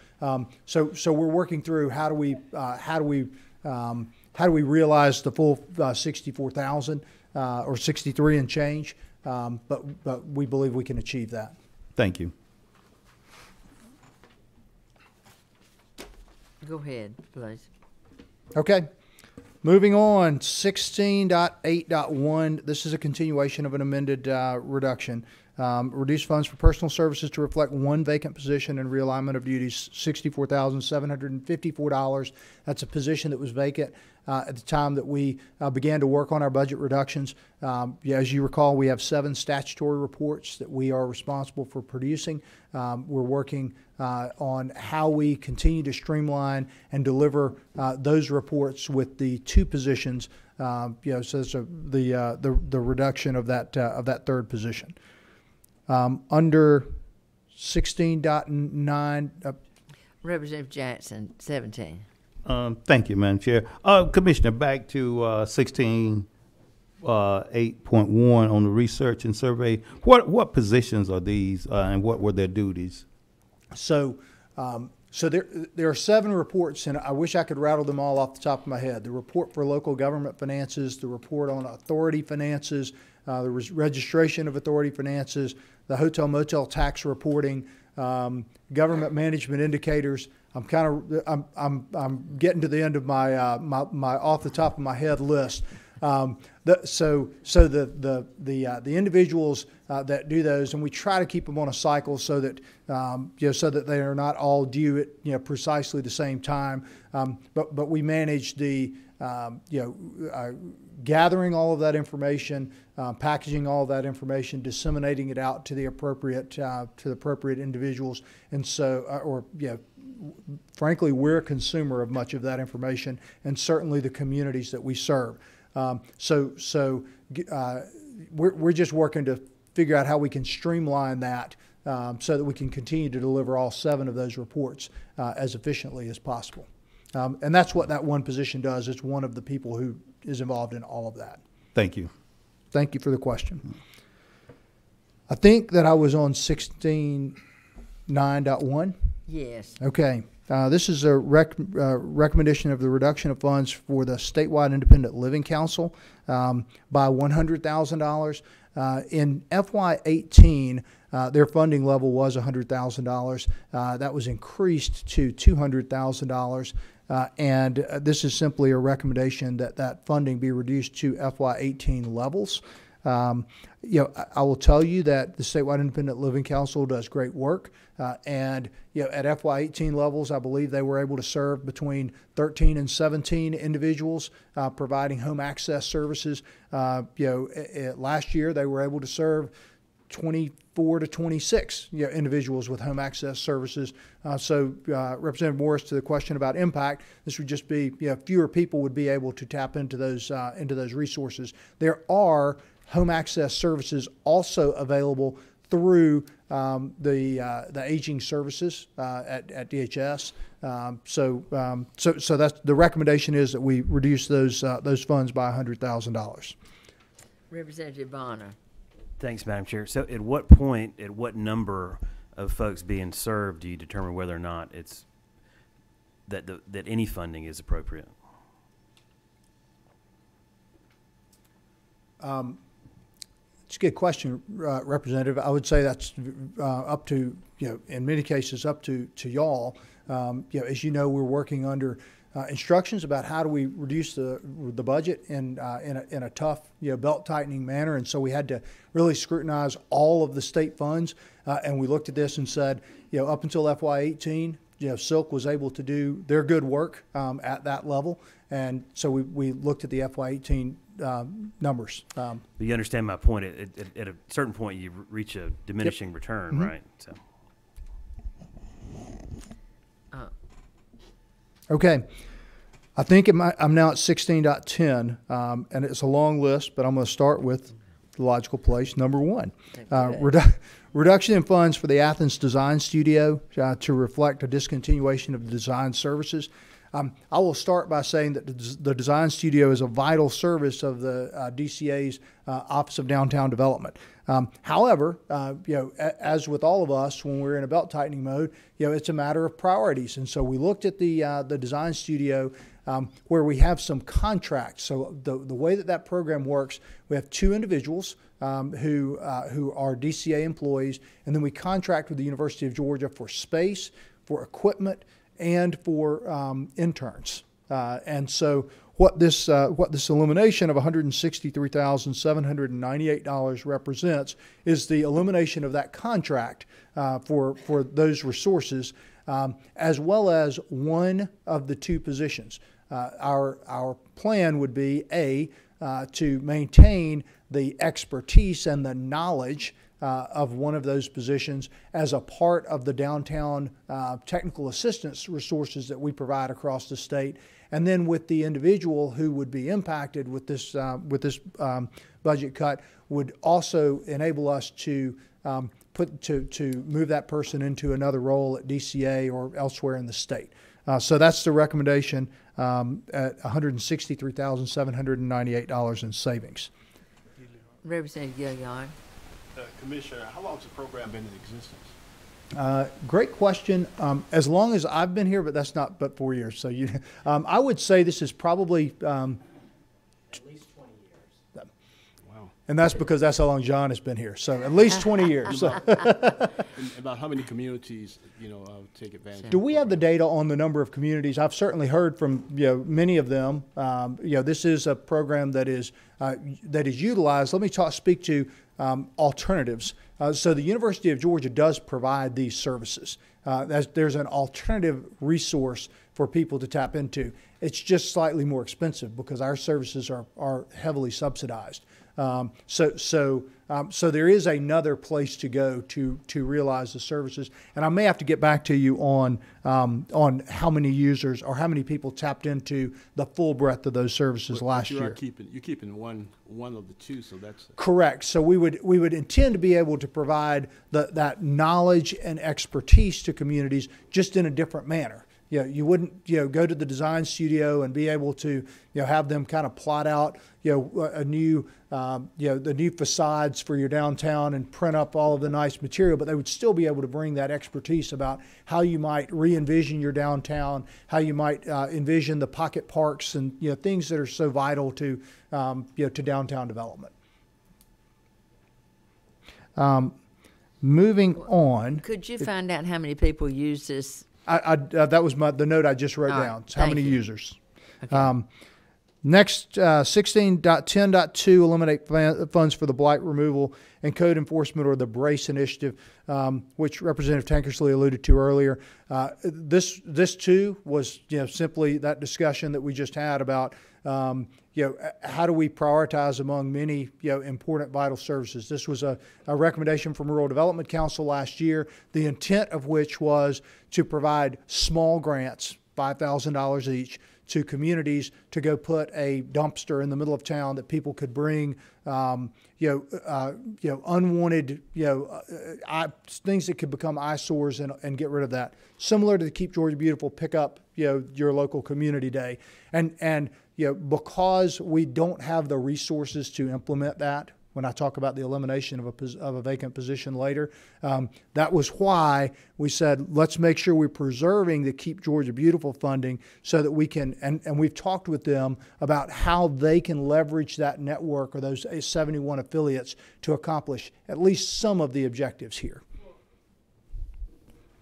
So we're working through how do we realize the full 64,000 or 63 and change. But we believe we can achieve that. Thank you. Go ahead, please. Okay. Moving on, 16.8.1. This is a continuation of an amended reduction. Reduce funds for personal services to reflect 1 vacant position and realignment of duties, $64,754. That's a position that was vacant at the time that we began to work on our budget reductions. As you recall, we have 7 statutory reports that we are responsible for producing. We're working on how we continue to streamline and deliver those reports with the 2 positions. So it's the reduction of that 3rd position. Under 16.9. Representative Jackson, 17. Thank you, Madam Chair. Commissioner, back to 16.8.1 on the research and survey. What positions are these and what were their duties? So there are 7 reports, and I wish I could rattle them all off the top of my head. The report for local government finances, the report on authority finances, the registration of authority finances, the hotel motel tax reporting, government management indicators. I'm getting to the end of my my off the top of my head list. So the individuals that do those, and we try to keep them on a cycle so that so that they are not all due at precisely the same time. But we manage the gathering all of that information, packaging all of that information, disseminating it out to the appropriate individuals, and so frankly, we're a consumer of much of that information, and certainly the communities that we serve. We're just working to figure out how we can streamline that so that we can continue to deliver all 7 of those reports as efficiently as possible. And that's what that 1 position does. It's one of the people who is involved in all of that. Thank you. Thank you for the question. I think that I was on 16.9.1. Yes. Okay. This is a recommendation of the reduction of funds for the Statewide Independent Living Council by $100,000. In FY18, their funding level was $100,000. That was increased to $200,000. And this is simply a recommendation that funding be reduced to FY18 levels. You know, I will tell you that the Statewide Independent Living Council does great work. And, you know, at FY18 levels, I believe they were able to serve between 13 and 17 individuals, providing home access services. Last year they were able to serve 24 to 26 individuals with home access services. Representative Morris, to the question about impact, this would just be fewer people would be able to tap into those resources. There are home access services also available through the aging services at DHS. So that's the recommendation is that we reduce those funds by $100,000. Representative Bonner. Thanks, Madam Chair. So at what point, at what number of folks being served do you determine whether or not it's that any funding is appropriate? It's a good question, Representative. I would say that's up to, in many cases, up to y'all. As you know, we're working under instructions about how do we reduce the budget in a tough, belt tightening manner, and so we had to really scrutinize all of the state funds, and we looked at this and said, up until FY18, Silk was able to do their good work at that level, and so we looked at the FY18 numbers. But you understand my point. At a certain point, you reach a diminishing return, Mm-hmm. right? So. Okay. I think I'm now at 16.10, and it's a long list, but I'm going to start with the logical place, number one. Reduction in funds for the Athens Design Studio to reflect a discontinuation of design services. I will start by saying that the Design Studio is a vital service of the DCA's Office of Downtown Development. However, as with all of us, when we're in a belt tightening mode, it's a matter of priorities. And so we looked at the Design Studio where we have some contracts. So the way that program works, we have two individuals who are DCA employees, and then we contract with the University of Georgia for space, for equipment, and for interns. And so what this elimination of $163,798 represents is the elimination of that contract for those resources, as well as one of the two positions. Our plan would be to maintain the expertise and the knowledge of one of those positions as a part of the downtown technical assistance resources that we provide across the state. And then with the individual who would be impacted with this budget cut would also enable us to move that person into another role at DCA or elsewhere in the state. So that's the recommendation at $163,798 in savings. Representative Gilliard. Commissioner, how long has the program been in existence? Great question. As long as I've been here, but that's not but 4 years. So I would say this is probably At least 20 years. Wow. and that's because that's how long John has been here. So at least 20 years. So. About how many communities, take advantage? Do we have the data on the number of communities? I've certainly heard from many of them. This is a program that is utilized. Let me speak to alternatives. So the University of Georgia does provide these services. There's an alternative resource for people to tap into. It's just slightly more expensive because our services are heavily subsidized. So there is another place to go to realize the services. And I may have to get back to you on how many users or how many people tapped into the full breadth of those services last year. You're keeping one of the two, so that's correct. So we would intend to be able to provide that knowledge and expertise to communities just in a different manner. You wouldn't go to the design studio and be able to have them kind of plot out the new facades for your downtown and print up all of the nice material, but they would still be able to bring that expertise about how you might re-envision your downtown, how you might envision the pocket parks and things that are so vital to downtown development. Moving on. Could you find out how many people use this? That was the note I just wrote down. So how many users? Okay. Next, 16.10.2, eliminate funds for the blight removal and code enforcement, or the BRACE initiative, which Representative Tankersley alluded to earlier. This too was, simply that discussion that we just had about, how do we prioritize among many, important vital services. This was a recommendation from Rural Development Council last year, the intent of which was to provide small grants, $5,000 each, to communities to go put a dumpster in the middle of town that people could bring, unwanted, things that could become eyesores and get rid of that. Similar to the Keep Georgia Beautiful, pick up, your local community day. And because we don't have the resources to implement that, when I talk about the elimination of a vacant position later, that was why we said, let's make sure we're preserving the Keep Georgia Beautiful funding so that we can, and we've talked with them about how they can leverage that network or those 71 affiliates to accomplish at least some of the objectives here.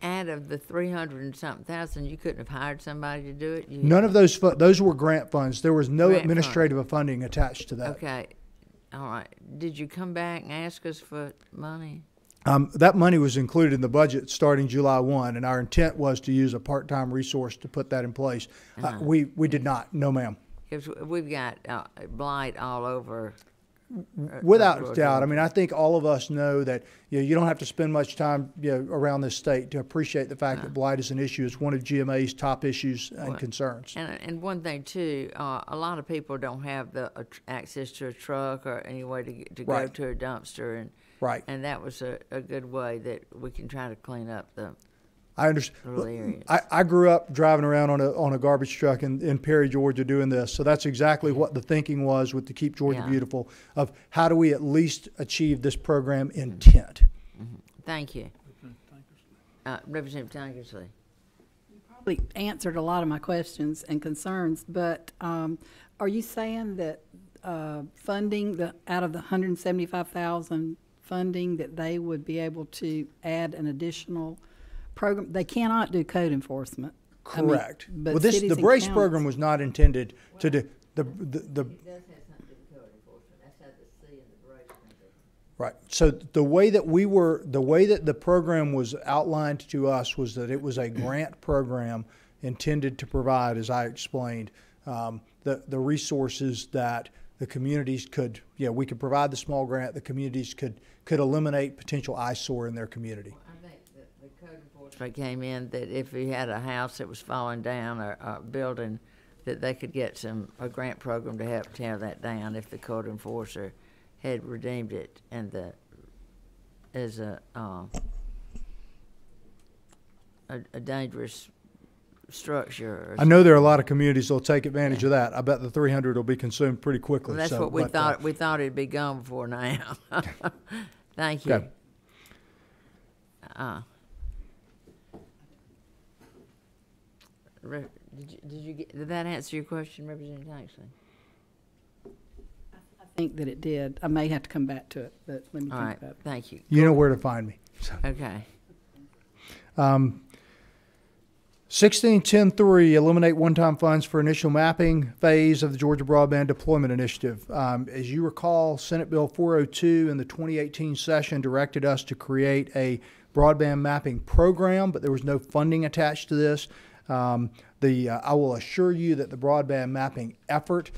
Out of the 300 and something thousand, you couldn't have hired somebody to do it? None of those were grant funds. There was no Grant administrative funding attached to that. Okay. All right. Did you come back and ask us for money? That money was included in the budget starting July 1, and our intent was to use a part-time resource to put that in place. We did not. No, ma'am. Because we've got blight all over. Without doubt. I mean, I think all of us know that you don't have to spend much time around this state to appreciate the fact that blight is an issue. It's one of GMA's top issues and concerns. And one thing too, a lot of people don't have the access to a truck or any way to go to a dumpster, and that was a good way that we can try to clean up the. I understand. I grew up driving around on a garbage truck in Perry, Georgia, doing this. So that's exactly what the thinking was with the Keep Georgia Beautiful, of how do we at least achieve this program intent. Thank you. Representative Tankersley. You probably answered a lot of my questions and concerns, but are you saying that funding, out of the $175,000 funding, that they would be able to add an additional program? They cannot do code enforcement. Correct. I mean, but well, the BRACE program was not intended to do the. It does have something to do with code enforcement. That's how the C and the BRACE can do. Right. So the way that the program was outlined to us was that it was a grant program intended to provide, as I explained, the resources that the communities could. We could provide the small grant. The communities could eliminate potential eyesore in their community. It came in that if we had a house that was falling down or a building, that they could get a grant program to help tear that down if the code enforcer had redeemed it and as a dangerous structure. I know there are a lot of communities that'll take advantage of that. I bet the 300 will be consumed pretty quickly. Well, that's what we thought. We thought it'd be gone before now. Thank you. Okay. Did that answer your question, Representative Tankersley? I think that it did. I may have to come back to it, but let me think about it. Thank you. You know where to find me. So. Okay. 16.10.3, eliminate one-time funds for initial mapping phase of the Georgia Broadband Deployment Initiative. As you recall, Senate Bill 402 in the 2018 session directed us to create a broadband mapping program, but there was no funding attached to this. I will assure you that the broadband mapping effort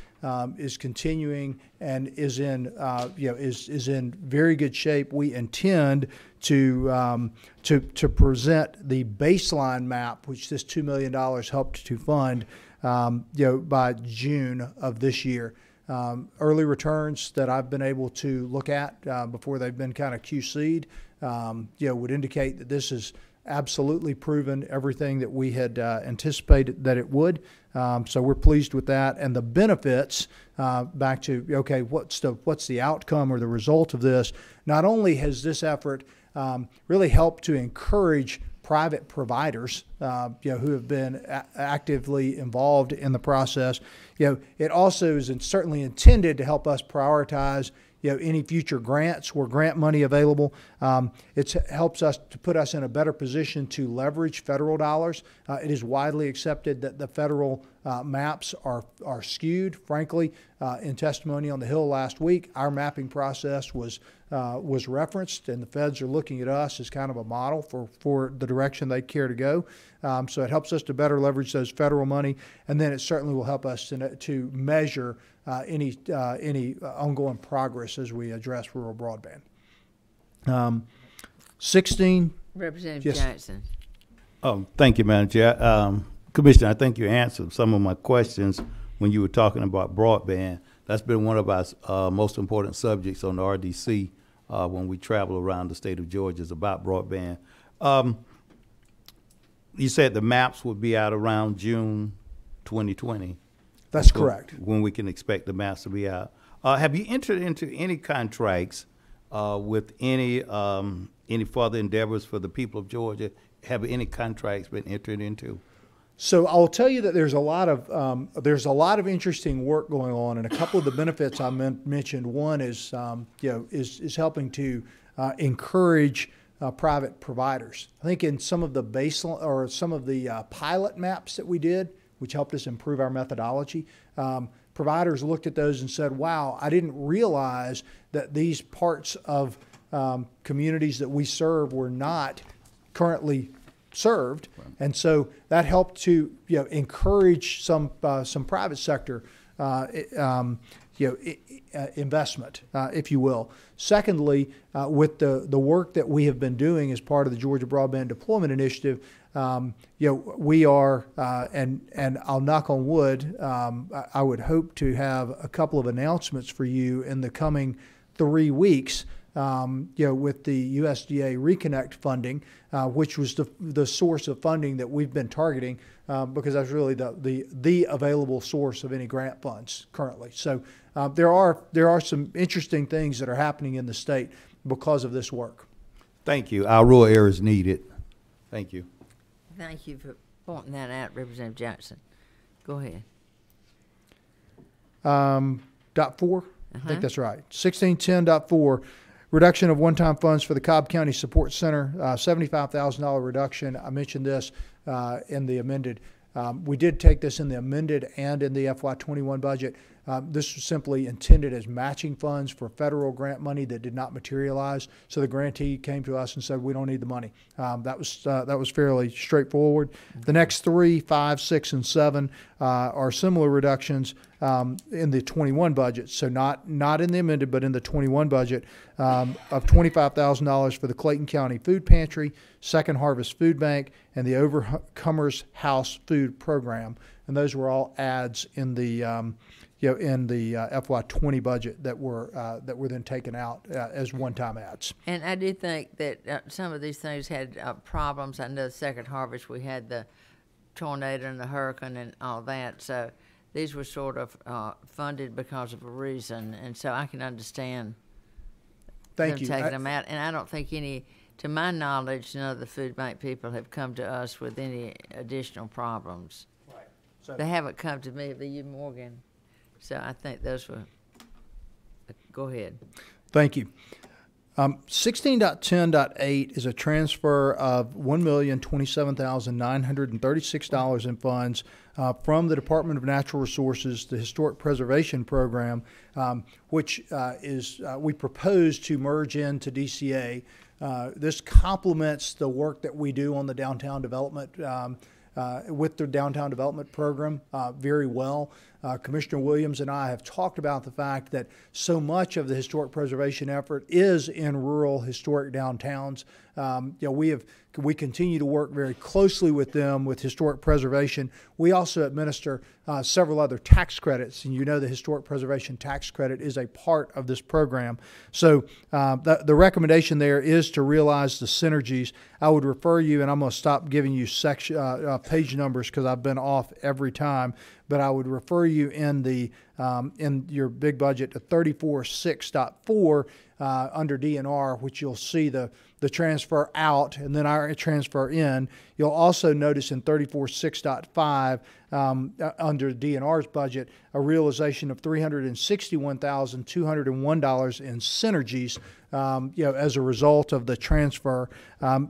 is continuing and is in is in very good shape. We intend to present the baseline map, which this $2 million helped to fund, by June of this year. Early returns that I've been able to look at before they've been kind of QC'd, would indicate that this is absolutely proven everything that we had anticipated that it would. So we're pleased with that. And the benefits, back to, okay, what's the outcome or the result of this? Not only has this effort really helped to encourage private providers, who have been actively involved in the process, it also is certainly intended to help us prioritize any future grants or grant money available. It helps us to put us in a better position to leverage federal dollars. It is widely accepted that the federal maps are skewed. Frankly, in testimony on the Hill last week, our mapping process was referenced, and the feds are looking at us as kind of a model for the direction they care to go. So it helps us to better leverage those federal money, and then it certainly will help us to measure any ongoing progress as we address rural broadband. 16. Representative Yes. Jackson. Oh, thank you, Madam Chair. Commissioner, I think you answered some of my questions when you were talking about broadband. That's been one of our most important subjects on the RDC when we travel around the state of Georgia is about broadband. You said the maps would be out around June 2020. That's correct. When we can expect the maps to be out. Have you entered into any contracts with any further endeavors for the people of Georgia? Have any contracts been entered into? So I'll tell you that there's a lot of interesting work going on, and a couple of the benefits I mentioned. One is is helping to encourage private providers. I think in some of the baseline or some of the pilot maps that we did, which helped us improve our methodology, providers looked at those and said, "Wow, I didn't realize that these parts of communities that we serve were not currently served," and so that helped to encourage some private sector investment, if you will. Secondly, with the work that we have been doing as part of the Georgia Broadband Deployment Initiative, we are, and I'll knock on wood, I would hope to have a couple of announcements for you in the coming 3 weeks. With the USDA Reconnect funding, which was the source of funding that we've been targeting, because that's really the available source of any grant funds currently. So there are some interesting things that are happening in the state because of this work. Thank you. Our rural areas need it. Thank you. Thank you for pointing that out, Representative Jackson. Go ahead. Dot 4, I think that's right. 1610.4. Reduction of one-time funds for the Cobb County Support Center, $75,000 reduction. I mentioned this in the amended. We did take this in the amended and in the FY21 budget. This was simply intended as matching funds for federal grant money that did not materialize. So the grantee came to us and said, "We don't need the money." That was fairly straightforward. The next 3, 5, 6, and 7 are similar reductions in the 21 budget. So not in the amended, but in the 21 budget of $25,000 for the Clayton County Food Pantry, Second Harvest Food Bank, and the Overcomers House Food Program. And those were all adds in the FY20 budget that were then taken out as one-time ads. And I do think that some of these things had problems. I know the Second Harvest, we had the tornado and the hurricane and all that. So these were sort of funded because of a reason. And so I can understand them taking them out. And I don't think to my knowledge, none of the food bank people have come to us with any additional problems. Right. So they haven't come to me, the U. Morgan. So I think those were, go ahead. Thank you. 16.10.8 is a transfer of $1,027,936 in funds from the Department of Natural Resources, the Historic Preservation Program, which we propose to merge into DCA. This complements the work that we do on the downtown development with the downtown development program very well. Commissioner Williams and I have talked about the fact that so much of the historic preservation effort is in rural historic downtowns. We continue to work very closely with them with historic preservation. We also administer several other tax credits, and the historic preservation tax credit is a part of this program. So the recommendation there is to realize the synergies. I would refer you, and I'm going to stop giving you page numbers because I've been off every time, but I would refer you in the in your big budget to 34.6.4 under DNR, which you'll see the transfer out and then our transfer in. You'll also notice in 34.6.5 under DNR's budget a realization of $361,201 in synergies as a result of the transfer.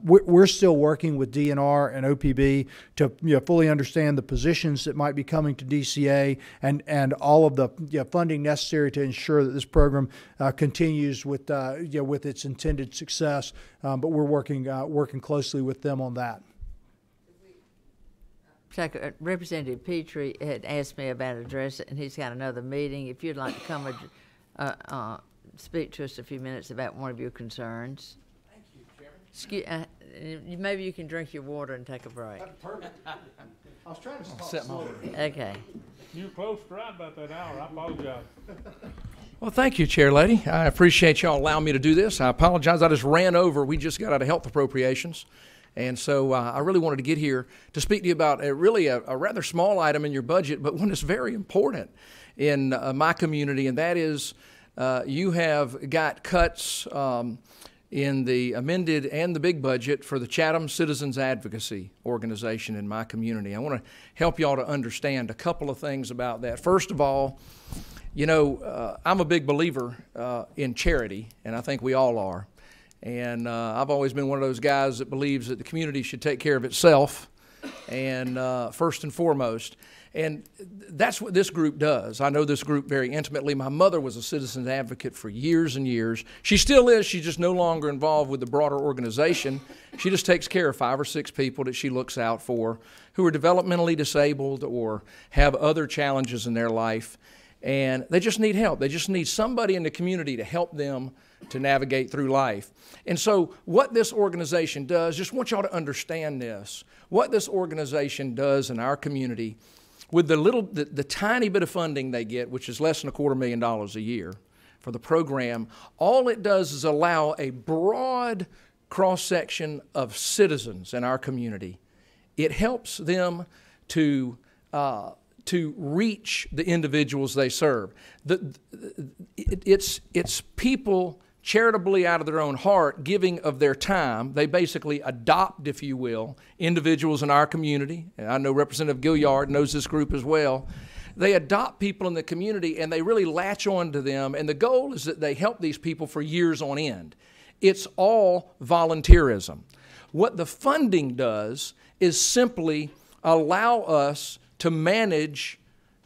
We're still working with DNR and OPB to fully understand the positions that might be coming to DCA and all of the funding necessary to ensure that this program continues with its intended success. But we're working closely with them on that. Representative Petrie had asked me about address it, and he's got another meeting. If you'd like to come speak to us a few minutes about one of your concerns. Thank you, Chairman. Maybe you can drink your water and take a break. Perfect. I was trying to set my order. Okay. You were close to right about that hour. I apologize. Well, thank you, Chair Lady. I appreciate y'all allowing me to do this. I apologize. I just ran over. We just got out of health appropriations. And so I really wanted to get here to speak to you about a rather small item in your budget, but one that's very important in my community, and that is you have got cuts in the amended and the big budget for the Chatham Citizens Advocacy Organization in my community. I want to help y'all to understand a couple of things about that. First of all, I'm a big believer in charity, and I think we all are. And I've always been one of those guys that believes that the community should take care of itself, and first and foremost. And that's what this group does. I know this group very intimately. My mother was a citizens advocate for years and years. She still is. She's just no longer involved with the broader organization. She just takes care of 5 or 6 people that she looks out for who are developmentally disabled or have other challenges in their life. And they just need help. They just need somebody in the community to help them to navigate through life. And so what this organization does, just want y'all to understand this, what this organization does in our community with the tiny bit of funding they get, which is less than $250,000 a year for the program, all it does is allow a broad cross-section of citizens in our community. It helps them to reach the individuals they serve. It's people charitably out of their own heart giving of their time. They basically adopt, if you will, individuals in our community. And I know Representative Gilliard knows this group as well. They adopt people in the community and they really latch on to them. And the goal is that they help these people for years on end. It's all volunteerism. What the funding does is simply allow us to manage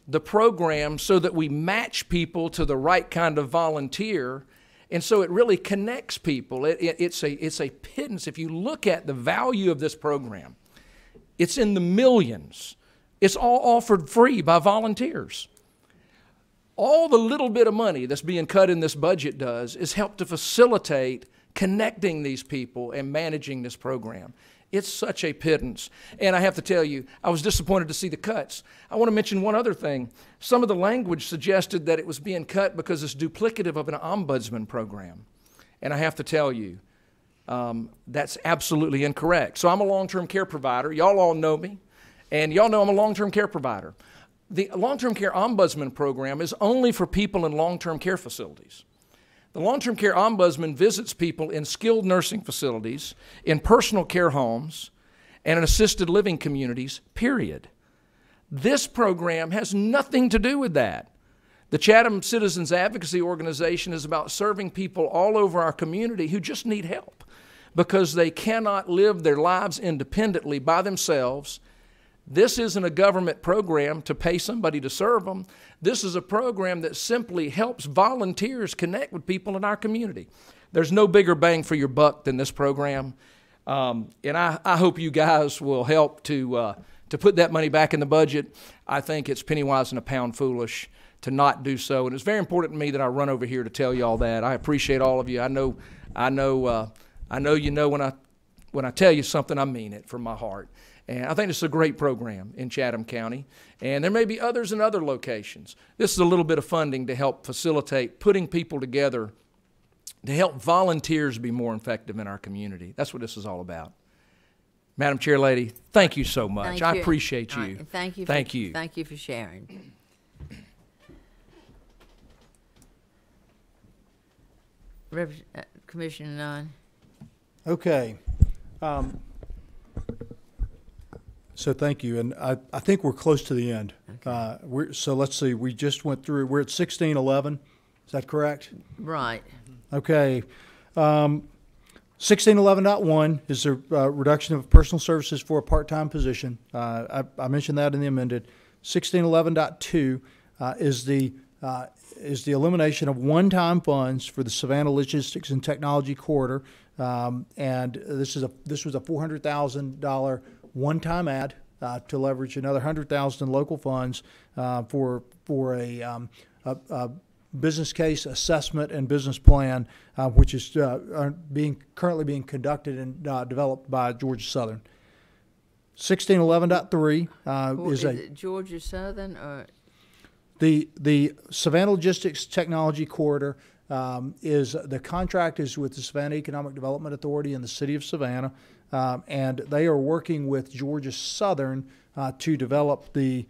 the program so that we match people to the right kind of volunteer, and so it really connects people. It's a pittance. If you look at the value of this program, it's in the millions. It's all offered free by volunteers. All the little bit of money that's being cut in this budget does is help to facilitate connecting these people and managing this program. It's such a pittance. And I have to tell you, I was disappointed to see the cuts. I want to mention one other thing. Some of the language suggested that it was being cut because it's duplicative of an ombudsman program. And I have to tell you, that's absolutely incorrect. So I'm a long-term care provider. Y'all all know me. And y'all know I'm a long-term care provider. The long-term care ombudsman program is only for people in long-term care facilities. The long-term care ombudsman visits people in skilled nursing facilities, in personal care homes, and in assisted living communities, period. This program has nothing to do with that. The Chatham Citizens Advocacy Organization is about serving people all over our community who just need help because they cannot live their lives independently by themselves. This isn't a government program to pay somebody to serve them. This is a program that simply helps volunteers connect with people in our community. There's no bigger bang for your buck than this program. And I hope you guys will help to put that money back in the budget. I think it's penny wise and a pound foolish to not do so. And it's very important to me that I run over here to tell you all that. I appreciate all of you. I know you know when I tell you something, I mean it from my heart. And I think it's a great program in Chatham County. And there may be others in other locations. This is a little bit of funding to help facilitate putting people together to help volunteers be more effective in our community. That's what this is all about. Madam Chair Lady, thank you so much. I appreciate you. Thank you. Thank you. Thank you for sharing. Commissioner Nunn. Okay. So thank you, and I think we're close to the end. Okay. So let's see, we just went through, we're at 1611, is that correct? Right. Okay. 1611.1 is a reduction of personal services for a part-time position. I mentioned that in the amended. 1611.2 is the elimination of one-time funds for the Savannah Logistics and Technology Corridor, and this was a $400,000 one-time ad to leverage another $100,000 in local funds for a business case assessment and business plan, which is currently being conducted and developed by Georgia Southern. 1611.3 is it Georgia Southern or the Savannah Logistics Technology Corridor. Is the contract is with the Savannah Economic Development Authority and the City of Savannah, and they are working with Georgia Southern to develop the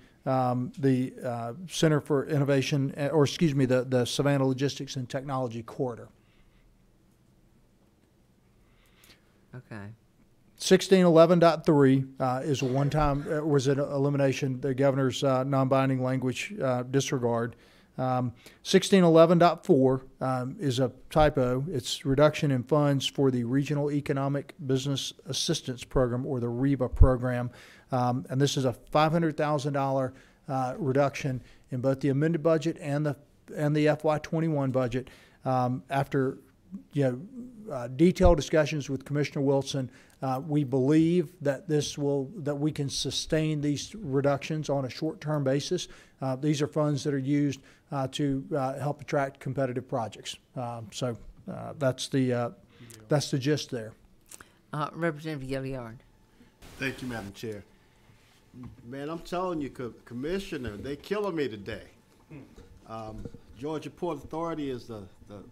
Center for Innovation, or excuse me, the Savannah Logistics and Technology Corridor. Okay. 1611.3 is a one-time, was an elimination, the governor's non-binding language disregard. 1611.4 is a typo. It's reduction in funds for the Regional Economic Business Assistance Program, or the REBA program. And this is a $500,000 reduction in both the amended budget and the FY21 budget. After detailed discussions with Commissioner Wilson, we believe that that we can sustain these reductions on a short-term basis. These are funds that are used to help attract competitive projects. So that's the gist there. Representative Gilliard. Thank you, Madam Chair. Man, I'm telling you, Commissioner, they're killing me today. Georgia Port Authority is the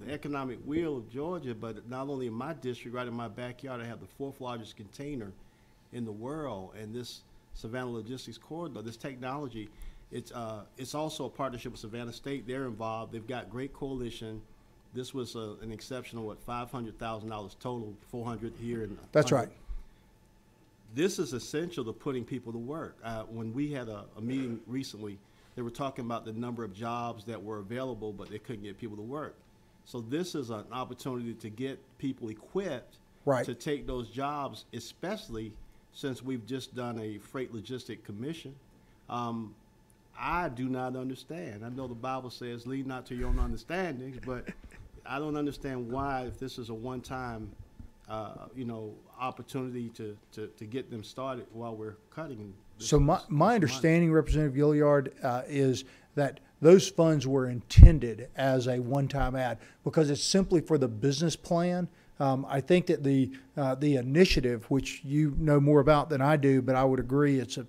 economic wheel of Georgia, but not only in my district, right in my backyard, I have the 4th largest container in the world, and this Savannah Logistics Corridor, this technology, it's also a partnership with Savannah State. They're involved. They've got great coalition. This was an exceptional, $500,000 total, 400 here. And that's right. This is essential to putting people to work. When we had a meeting recently, they were talking about the number of jobs that were available, but they couldn't get people to work. So this is an opportunity to get people equipped to take those jobs, especially since we've just done a freight logistic commission. I do not understand. I know the Bible says, lean not to your own understandings, but I don't understand why, if this is a one-time opportunity to get them started while we're cutting. So my understanding, Representative Gilliard, is that those funds were intended as a one-time ad because it's simply for the business plan. I think that the initiative, which you know more about than I do, but I would agree it's a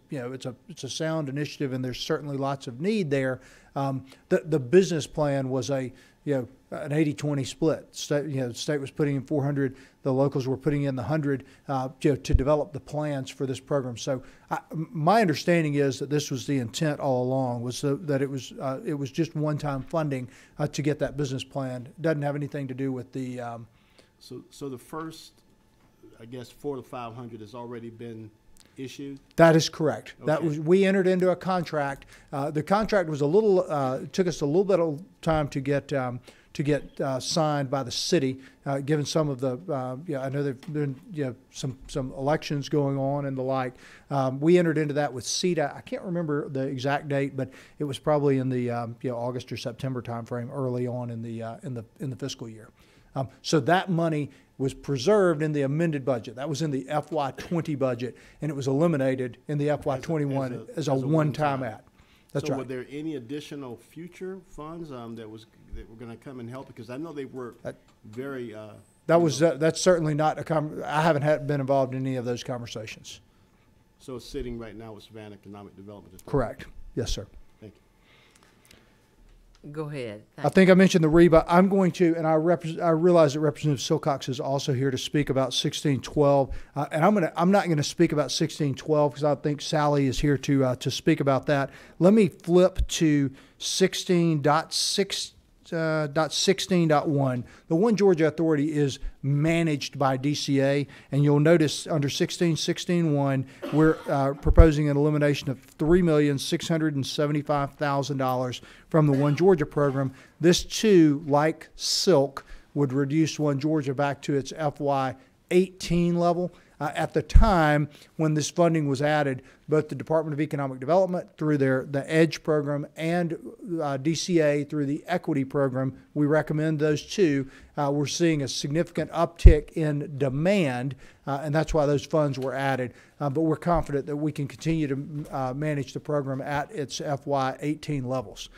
sound initiative, and there's certainly lots of need there. The business plan was an 80-20 split. The state was putting in 400, the locals were putting in the 100 to develop the plans for this program. So my understanding is that this was the intent all along, was that it was just one-time funding to get that business plan. It doesn't have anything to do with the. So the first, I guess, 400 to 500 has already been issued? That is correct. Okay. We entered into a contract. The contract was took us a little bit of time to get signed by the city, given some of the, I know there've been some elections going on and the like. We entered into that with CETA. I can't remember the exact date, but it was probably in the August or September timeframe, early on in the fiscal year. So that money was preserved in the amended budget. That was in the FY20 budget, and it was eliminated in the FY21 as a one-time ad. That's right. So were there any additional future funds that were going to come and help? Because I know they were very. That's certainly not I haven't been involved in any of those conversations. So it's sitting right now with Savannah Economic Development Authority. Correct. Yes, sir. Thank you. Go ahead. I think I mentioned the REBA. I'm going to, and I realize that Representative Silcox is also here to speak about 1612, and I'm not going to speak about 1612 because I think Sally is here to speak about that. Let me flip to 16.6. 16.1. The One Georgia Authority is managed by DCA, and you'll notice under 16.16.1 we're proposing an elimination of $3,675,000 from the One Georgia program. This too, like Silk, would reduce One Georgia back to its FY18 level. At the time when this funding was added, both the Department of Economic Development through the EDGE program and DCA through the equity program, we recommend those two. We're seeing a significant uptick in demand, and that's why those funds were added. But we're confident that we can continue to manage the program at its FY18 levels.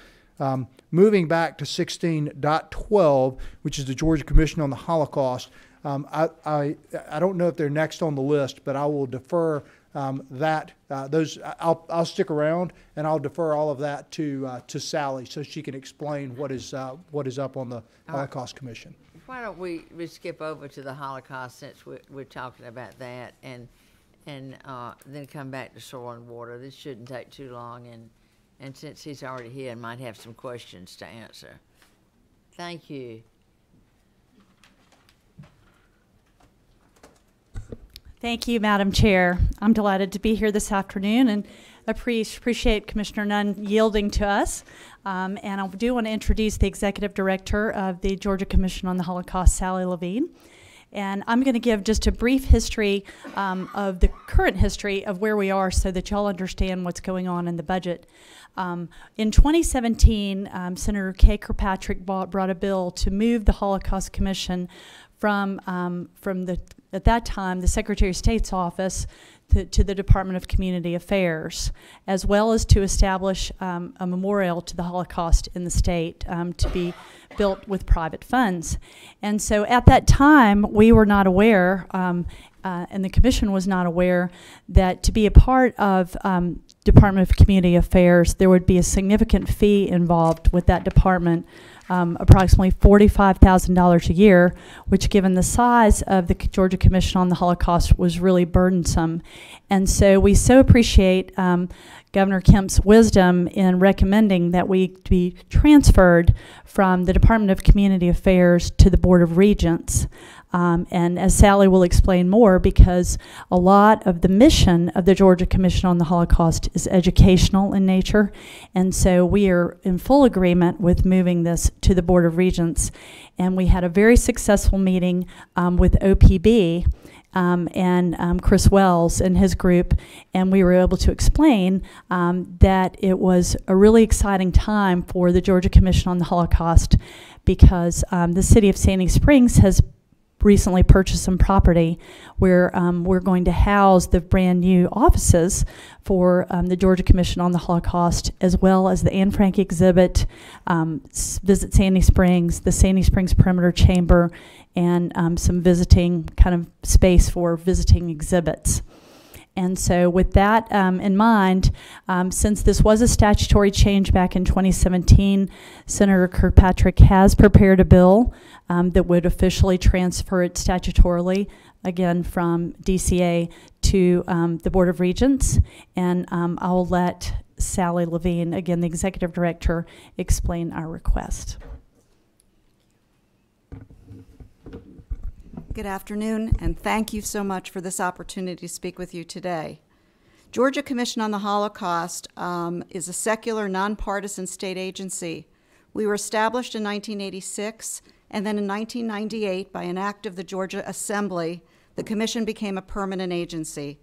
Moving back to 16.12, which is the Georgia Commission on the Holocaust, I don't know if they're next on the list, but I will defer I'll stick around and I'll defer all of that to Sally so she can explain what is up on the Holocaust Commission. Why don't we skip over to the Holocaust since we're talking about that, and then come back to soil and water. This shouldn't take too long, and since he's already here, I might have some questions to answer. Thank you. Thank you, Madam Chair. I'm delighted to be here this afternoon and appreciate Commissioner Nunn yielding to us. And I do want to introduce the Executive Director of the Georgia Commission on the Holocaust, Sally Levine. And I'm going to give just a brief history of the current history of where we are so that y'all understand what's going on in the budget. In 2017, Senator Kay Kirkpatrick brought a bill to move the Holocaust Commission from at that time, the Secretary of State's office to the Department of Community Affairs, as well as to establish a memorial to the Holocaust in the state to be built with private funds. And so at that time, we were not aware, and the Commission was not aware, that to be a part of Department of Community Affairs, there would be a significant fee involved with that department, approximately $45,000 a year, which given the size of the Georgia Commission on the Holocaust was really burdensome. And so we so appreciate Governor Kemp's wisdom in recommending that we be transferred from the Department of Community Affairs to the Board of Regents. And as Sally will explain more, because a lot of the mission of the Georgia Commission on the Holocaust is educational in nature, and so we are in full agreement with moving this to the Board of Regents. And we had a very successful meeting with OPB and Chris Wells and his group, and we were able to explain that it was a really exciting time for the Georgia Commission on the Holocaust because the city of Sandy Springs has recently purchased some property where we're going to house the brand new offices for the Georgia Commission on the Holocaust, as well as the Anne Frank exhibit, Visit Sandy Springs, the Sandy Springs Perimeter Chamber, and some visiting kind of space for visiting exhibits. And so with that in mind, since this was a statutory change back in 2017, Senator Kirkpatrick has prepared a bill that would officially transfer it statutorily, again, from DCA to the Board of Regents. And I'll let Sally Levine, again, the Executive Director, explain our request. Good afternoon, and thank you so much for this opportunity to speak with you today. Georgia Commission on the Holocaust is a secular, nonpartisan state agency. We were established in 1986, and then in 1998, by an act of the Georgia Assembly, the Commission became a permanent agency.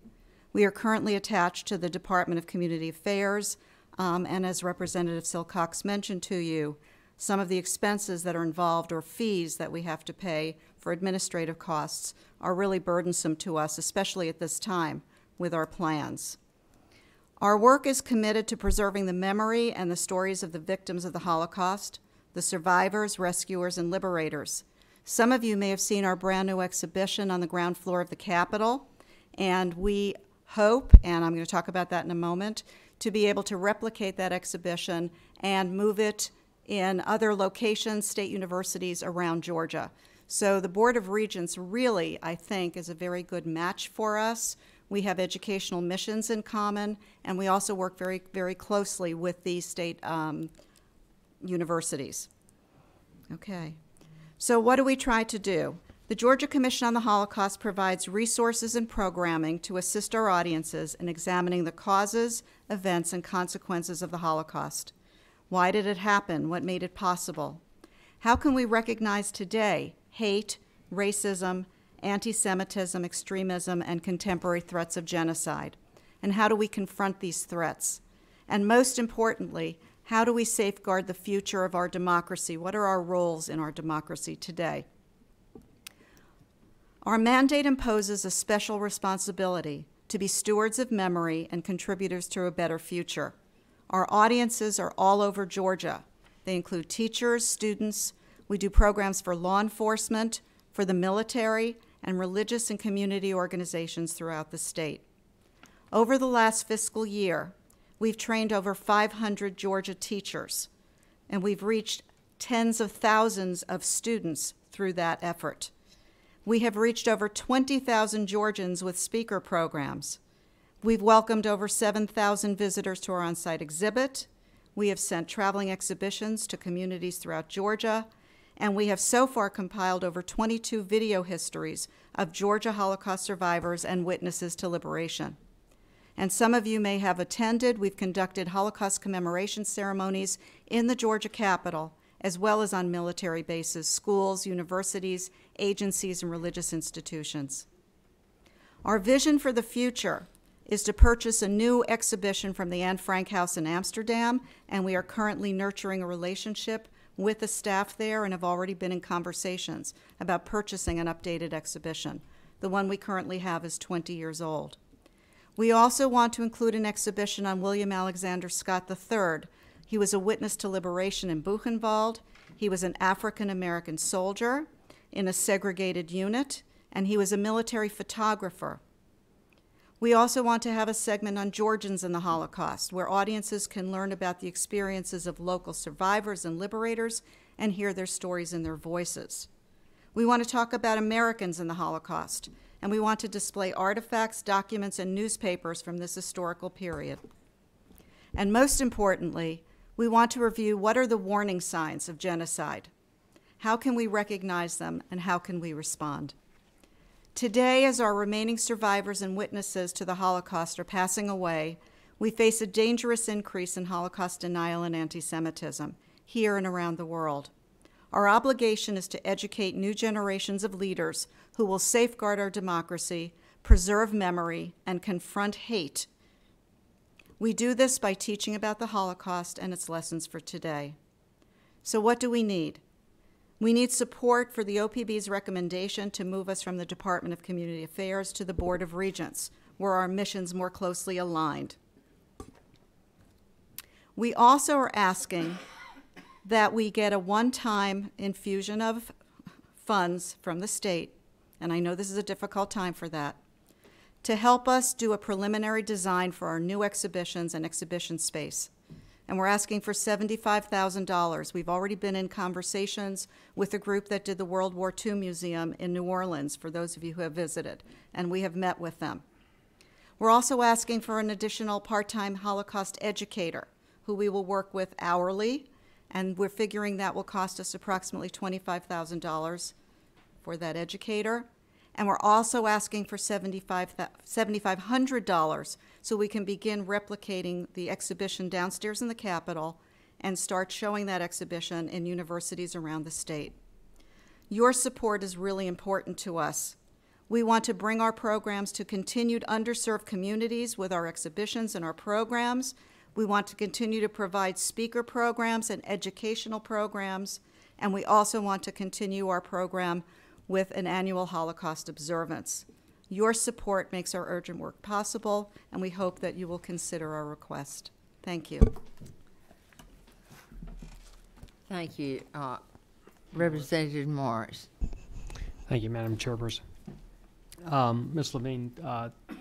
We are currently attached to the Department of Community Affairs, and as Representative Silcox mentioned to you, some of the expenses that are involved or fees that we have to pay for administrative costs are really burdensome to us, especially at this time with our plans. Our work is committed to preserving the memory and the stories of the victims of the Holocaust, the survivors, rescuers, and liberators. Some of you may have seen our brand new exhibition on the ground floor of the Capitol, and we hope, and I'm going to talk about that in a moment, to be able to replicate that exhibition and move it in other locations, state universities around Georgia. So the Board of Regents really, I think, is a very good match for us. We have educational missions in common, and we also work very, very closely with the state universities. Okay. So what do we try to do? The Georgia Commission on the Holocaust provides resources and programming to assist our audiences in examining the causes, events, and consequences of the Holocaust. Why did it happen? What made it possible? How can we recognize today hate, racism, anti-Semitism, extremism, and contemporary threats of genocide? And how do we confront these threats? And most importantly, how do we safeguard the future of our democracy? What are our roles in our democracy today? Our mandate imposes a special responsibility to be stewards of memory and contributors to a better future. Our audiences are all over Georgia. They include teachers, students. We do programs for law enforcement, for the military, and religious and community organizations throughout the state. Over the last fiscal year, we've trained over 500 Georgia teachers, and we've reached tens of thousands of students through that effort. We have reached over 20,000 Georgians with speaker programs. We've welcomed over 7,000 visitors to our on-site exhibit. We have sent traveling exhibitions to communities throughout Georgia, and we have so far compiled over 22 video histories of Georgia Holocaust survivors and witnesses to liberation. And some of you may have attended. We've conducted Holocaust commemoration ceremonies in the Georgia Capitol, as well as on military bases, schools, universities, agencies, and religious institutions. Our vision for the future is to purchase a new exhibition from the Anne Frank House in Amsterdam, and we are currently nurturing a relationship with the staff there and have already been in conversations about purchasing an updated exhibition. The one we currently have is 20 years old. We also want to include an exhibition on William Alexander Scott III. He was a witness to liberation in Buchenwald. He was an African-American soldier in a segregated unit, and he was a military photographer. We also want to have a segment on Georgians in the Holocaust, where audiences can learn about the experiences of local survivors and liberators and hear their stories and their voices. We want to talk about Americans in the Holocaust, and we want to display artifacts, documents, and newspapers from this historical period. And most importantly, we want to review what are the warning signs of genocide. How can we recognize them, and how can we respond? Today, as our remaining survivors and witnesses to the Holocaust are passing away, we face a dangerous increase in Holocaust denial and anti-Semitism here and around the world. Our obligation is to educate new generations of leaders who will safeguard our democracy, preserve memory, and confront hate. We do this by teaching about the Holocaust and its lessons for today. So what do we need? We need support for the OPB's recommendation to move us from the Department of Community Affairs to the Board of Regents, where our missions more closely aligned. We also are asking that we get a one-time infusion of funds from the state, and I know this is a difficult time for that, to help us do a preliminary design for our new exhibitions and exhibition space. And we're asking for $75,000. We've already been in conversations with the group that did the World War II Museum in New Orleans, for those of you who have visited, and we have met with them. We're also asking for an additional part-time Holocaust educator who we will work with hourly, and we're figuring that will cost us approximately $25,000 for that educator. And we're also asking for $7,500 so we can begin replicating the exhibition downstairs in the Capitol and start showing that exhibition in universities around the state. Your support is really important to us. We want to bring our programs to continued underserved communities with our exhibitions and our programs. We want to continue to provide speaker programs and educational programs, and we also want to continue our program with an annual Holocaust observance. Your support makes our urgent work possible, and we hope that you will consider our request. Thank you. Thank you, Representative Morris. Thank you, Madam Chairperson. Ms. Levine,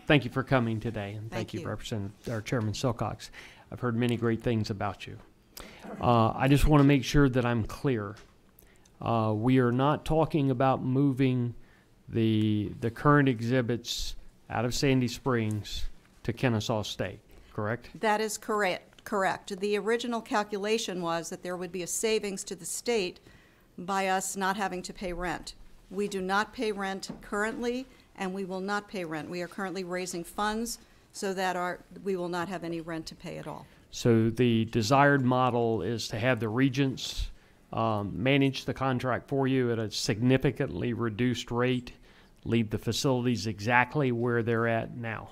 thank you for coming today, and thank you, Chairman Silcox. I've heard many great things about you. I just want to make sure that I'm clear. We are not talking about moving the current exhibits out of Sandy Springs to Kennesaw State, correct? That is correct. The original calculation was that there would be a savings to the state by us not having to pay rent. We do not pay rent currently, and we will not pay rent. We are currently raising funds so that we will not have any rent to pay at all. So the desired model is to have the regents manage the contract for you at a significantly reduced rate, leave the facilities exactly where they're at now.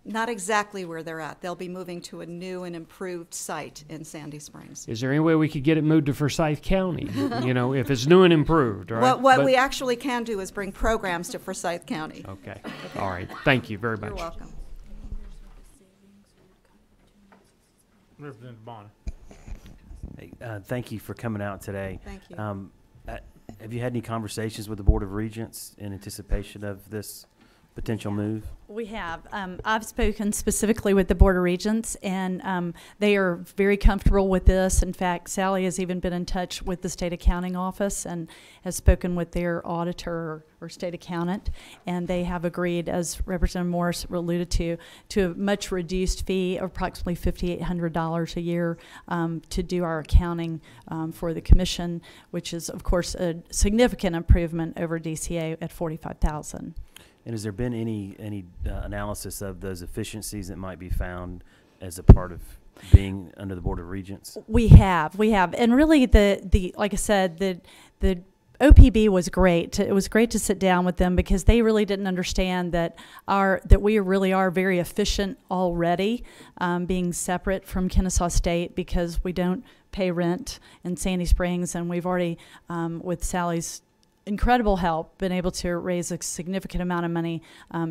Not exactly where they're at. They'll be moving to a new and improved site in Sandy Springs. Is there any way we could get it moved to Forsyth County? You know, if it's new and improved, right? What we actually can do is bring programs to Forsyth County. Okay. All right. Thank you very much. You're welcome. Representative Bonner. Hey, thank you for coming out today. Thank you. Have you had any conversations with the Board of Regents in anticipation of this potential move? We have. I've spoken specifically with the Board of Regents, and they are very comfortable with this. In fact, Sally has even been in touch with the State Accounting Office and has spoken with their auditor or state accountant, and they have agreed, as Representative Morris alluded to a much reduced fee of approximately $5,800 a year to do our accounting for the commission, which is, of course, a significant improvement over DCA at $45,000. And has there been any analysis of those efficiencies that might be found as a part of being under the Board of Regents? We have, and really the like I said, the OPB was great. It was great to sit down with them because they really didn't understand that we really are very efficient already, being separate from Kennesaw State because we don't pay rent in Sandy Springs, and we've already, with Sally's incredible help, been able to raise a significant amount of money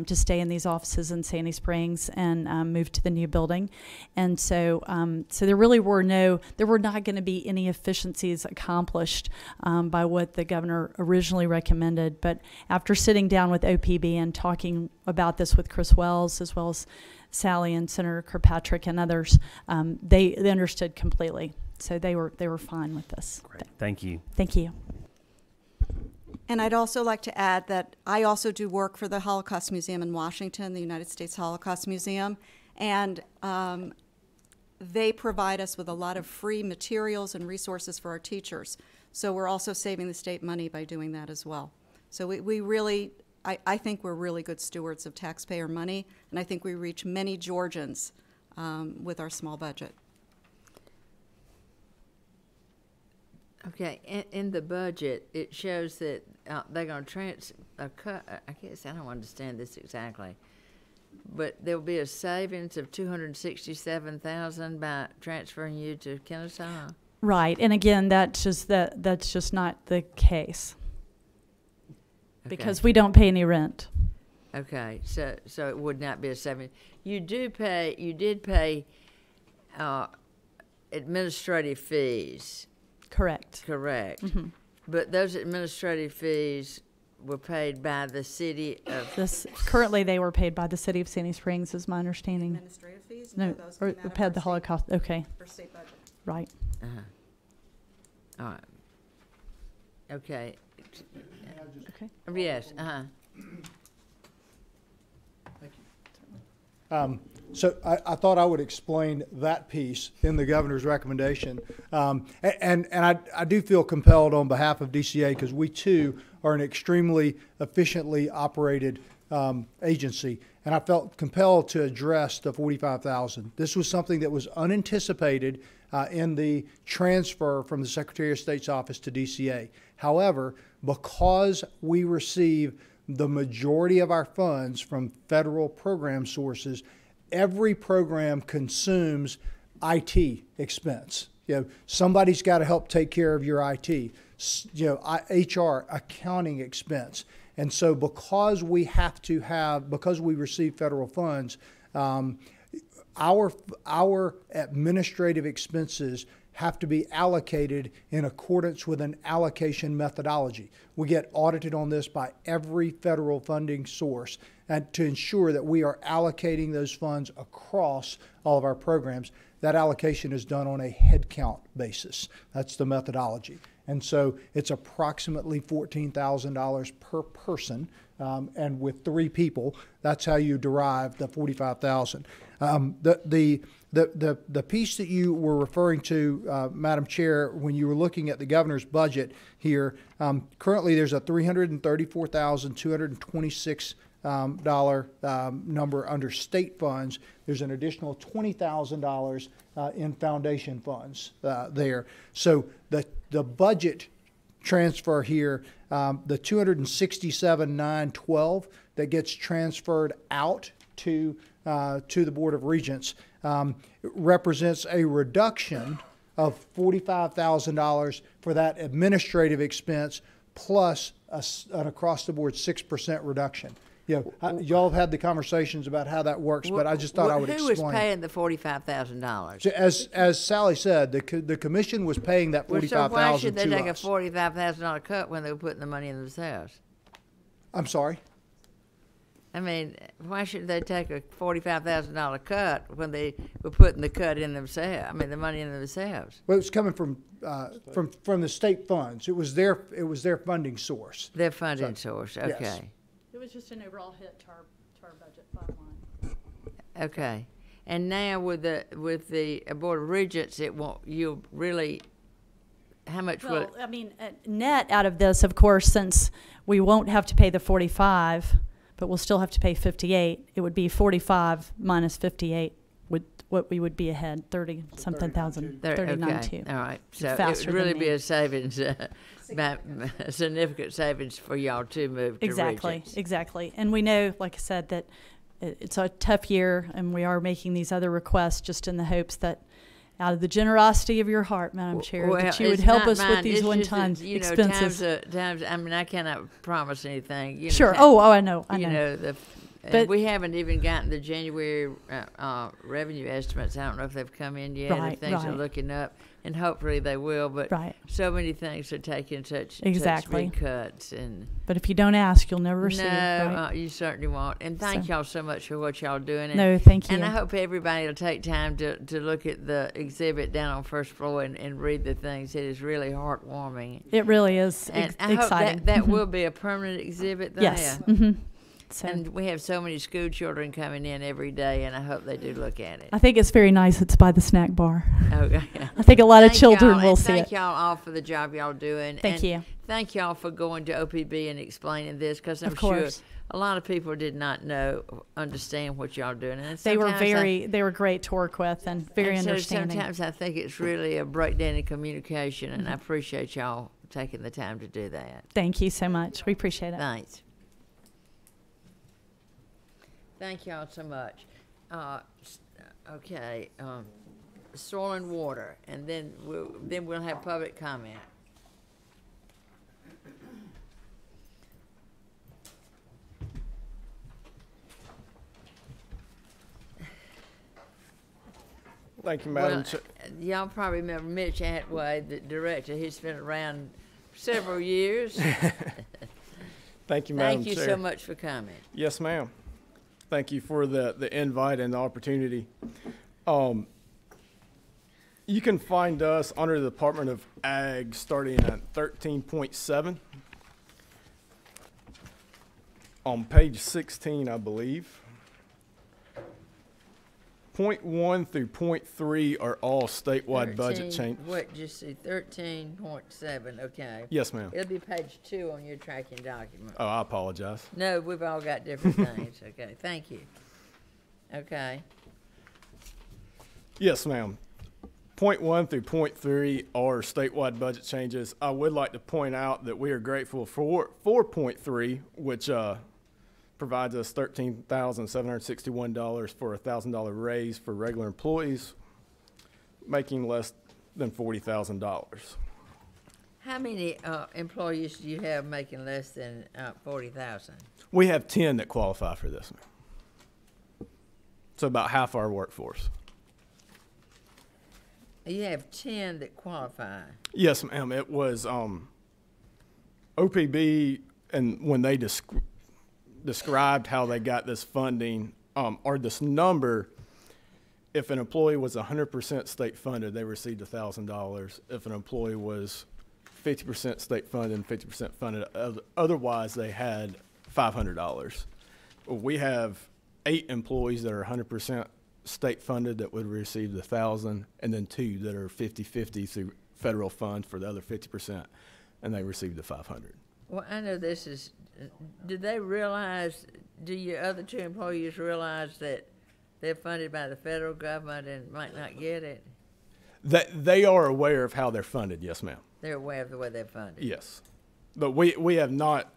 to stay in these offices in Sandy Springs and move to the new building. And so there really were not going to be any efficiencies accomplished by what the governor originally recommended. But after sitting down with OPB and talking about this with Chris Wells, as well as Sally and Senator Kirkpatrick and others, they understood completely. So they were fine with this. Great. Thank you. Thank you. And I'd also like to add that I also do work for the Holocaust Museum in Washington, the United States Holocaust Museum, and they provide us with a lot of free materials and resources for our teachers. So we're also saving the state money by doing that as well. So we really, I think we're really good stewards of taxpayer money, and I think we reach many Georgians with our small budget. Okay, in the budget, it shows that they're going to cut. I guess I don't understand this exactly, but there will be a savings of $267,000 by transferring you to Kennesaw. Right, and again, that's just not the case because we don't pay any rent. Okay, so it would not be a savings. You did pay administrative fees. Correct. Correct. Mm-hmm. But those administrative fees were paid by the city of... Currently, they were paid by the city of Sandy Springs, is my understanding. Administrative fees? No, those or came out of paid our the Holocaust. Okay. Our state budget. Right. All right. Okay. Okay. Yes. So I thought I would explain that piece in the governor's recommendation. And I do feel compelled on behalf of DCA because we too are an extremely efficiently operated agency. And I felt compelled to address the $45,000. This was something that was unanticipated in the transfer from the Secretary of State's office to DCA. However, because we receive the majority of our funds from federal program sources, every program consumes IT expense. Somebody's got to help take care of your IT, HR, accounting expense. And so because we receive federal funds, our administrative expenses have to be allocated in accordance with an allocation methodology. We get audited on this by every federal funding source and to ensure that we are allocating those funds across all of our programs. That allocation is done on a head count basis. That's the methodology. And so it's approximately $14,000 per person. And with 3 people, that's how you derive the $45,000. The piece that you were referring to, Madam Chair, when you were looking at the governor's budget here, currently there's a $334,226 number under state funds. There's an additional $20,000 in foundation funds there. So the budget transfer here, the $267,912 that gets transferred out to the Board of Regents represents a reduction of $45,000 for that administrative expense plus an across-the-board 6% reduction. Y'all have had the conversations about how that works, but I just thought I would explain. Who was paying the $45,000? As Sally said, the commission was paying that $45,000 so why should they to take us. a $45,000 cut when they were putting the money in themselves? I'm sorry? I mean, why should they take a $45,000 cut when they were putting the cut in themselves? I mean, the money in themselves. Well, it was coming from the state funds. It was their funding source. Their funding source. Okay. Yes. It was just an overall hit to our budget bottom line. Okay. And now with the Board of Regents, you'll really, how much will it? Well, I mean, net out of this, of course, since we won't have to pay the 45, but we'll still have to pay 58, it would be 45 minus 58 with what we would be ahead, 30-something thousand, 39.2. Okay. All right. So Faster it would really than be me. a savings, a significant savings for y'all to move to Regents. Exactly. And we know, like I said, that it's a tough year, and we are making these other requests just in the hopes that out of the generosity of your heart, Madam Chair, that you would it's help not us mine. with these It's just one-time that, you know, expenses. times, I mean, I cannot promise anything. You know, Sure. I know. You know, But we haven't even gotten the January revenue estimates. I don't know if they've come in yet. Right, If things are right. looking up, and hopefully they will. But Right. so many things are taking such Exactly. big cuts. And But if you don't ask, you'll never receive. no, Right? you certainly won't. And thank So- y'all so much for what y'all doing. And, No, thank you. And I hope everybody will take time to look at the exhibit down on first floor and read the things. It is really heartwarming. It really is And I hope exciting. that Mhm. will be a permanent exhibit there. Yes. Mm-hmm. So And we have so many school children coming in every day, and I hope they do look at it. I think it's very nice. It's by the snack bar. Okay. I think a lot of Thank children y'all, will and see thank it. y'all all for the job y'all doing. Thank and you. Thank y'all for going to OPB and explaining this, because I'm Of sure course. a lot of people did not understand what y'all doing. And They were sometimes they were great to work with and very and so understanding. sometimes I think it's really a breakdown in communication, and I appreciate y'all taking the time to do that. Thank you so much. We appreciate it. Thanks. Thank y'all so much. Okay, soil and water, and then we'll have public comment. Thank you, Madam Well, Chair. y'all probably remember Mitch Atway, the director. He's been around several years. Thank you, Madam Thank you Chair. so much for coming. Yes, ma'am. Thank you for the invite and the opportunity. You can find us under the Department of Ag starting at 13.7 on page 16, I believe. Point 1 through point 3 are all statewide budget 13 changes. What, just see, 13.7, okay. Yes, ma'am. It'll be page 2 on your tracking document. Oh, I apologize. No, we've all got different things. Okay, thank you. Okay. Yes, ma'am. Point 1 through point 3 are statewide budget changes. I would like to point out that we are grateful for point 3, which provides us $13,761 for a $1,000 raise for regular employees, making less than $40,000. How many employees do you have making less than 40,000? We have 10 that qualify for this. So about half our workforce. You have 10 that qualify. Yes, ma'am. It was OPB, and when they described how they got this funding, or this number, if an employee was 100% state funded, they received $1,000. If an employee was 50% state funded and 50% funded. Otherwise, they had $500. We have 8 employees that are 100% state funded that would receive the 1,000, and then 2 that are 50-50 through federal funds for the other 50%, and they received the 500. Well, I know this is, do they realize, do your other 2 employees realize that they're funded by the federal government and might not get it? They are aware of how they're funded, yes, ma'am. They're aware of the way they're funded? Yes. But we have not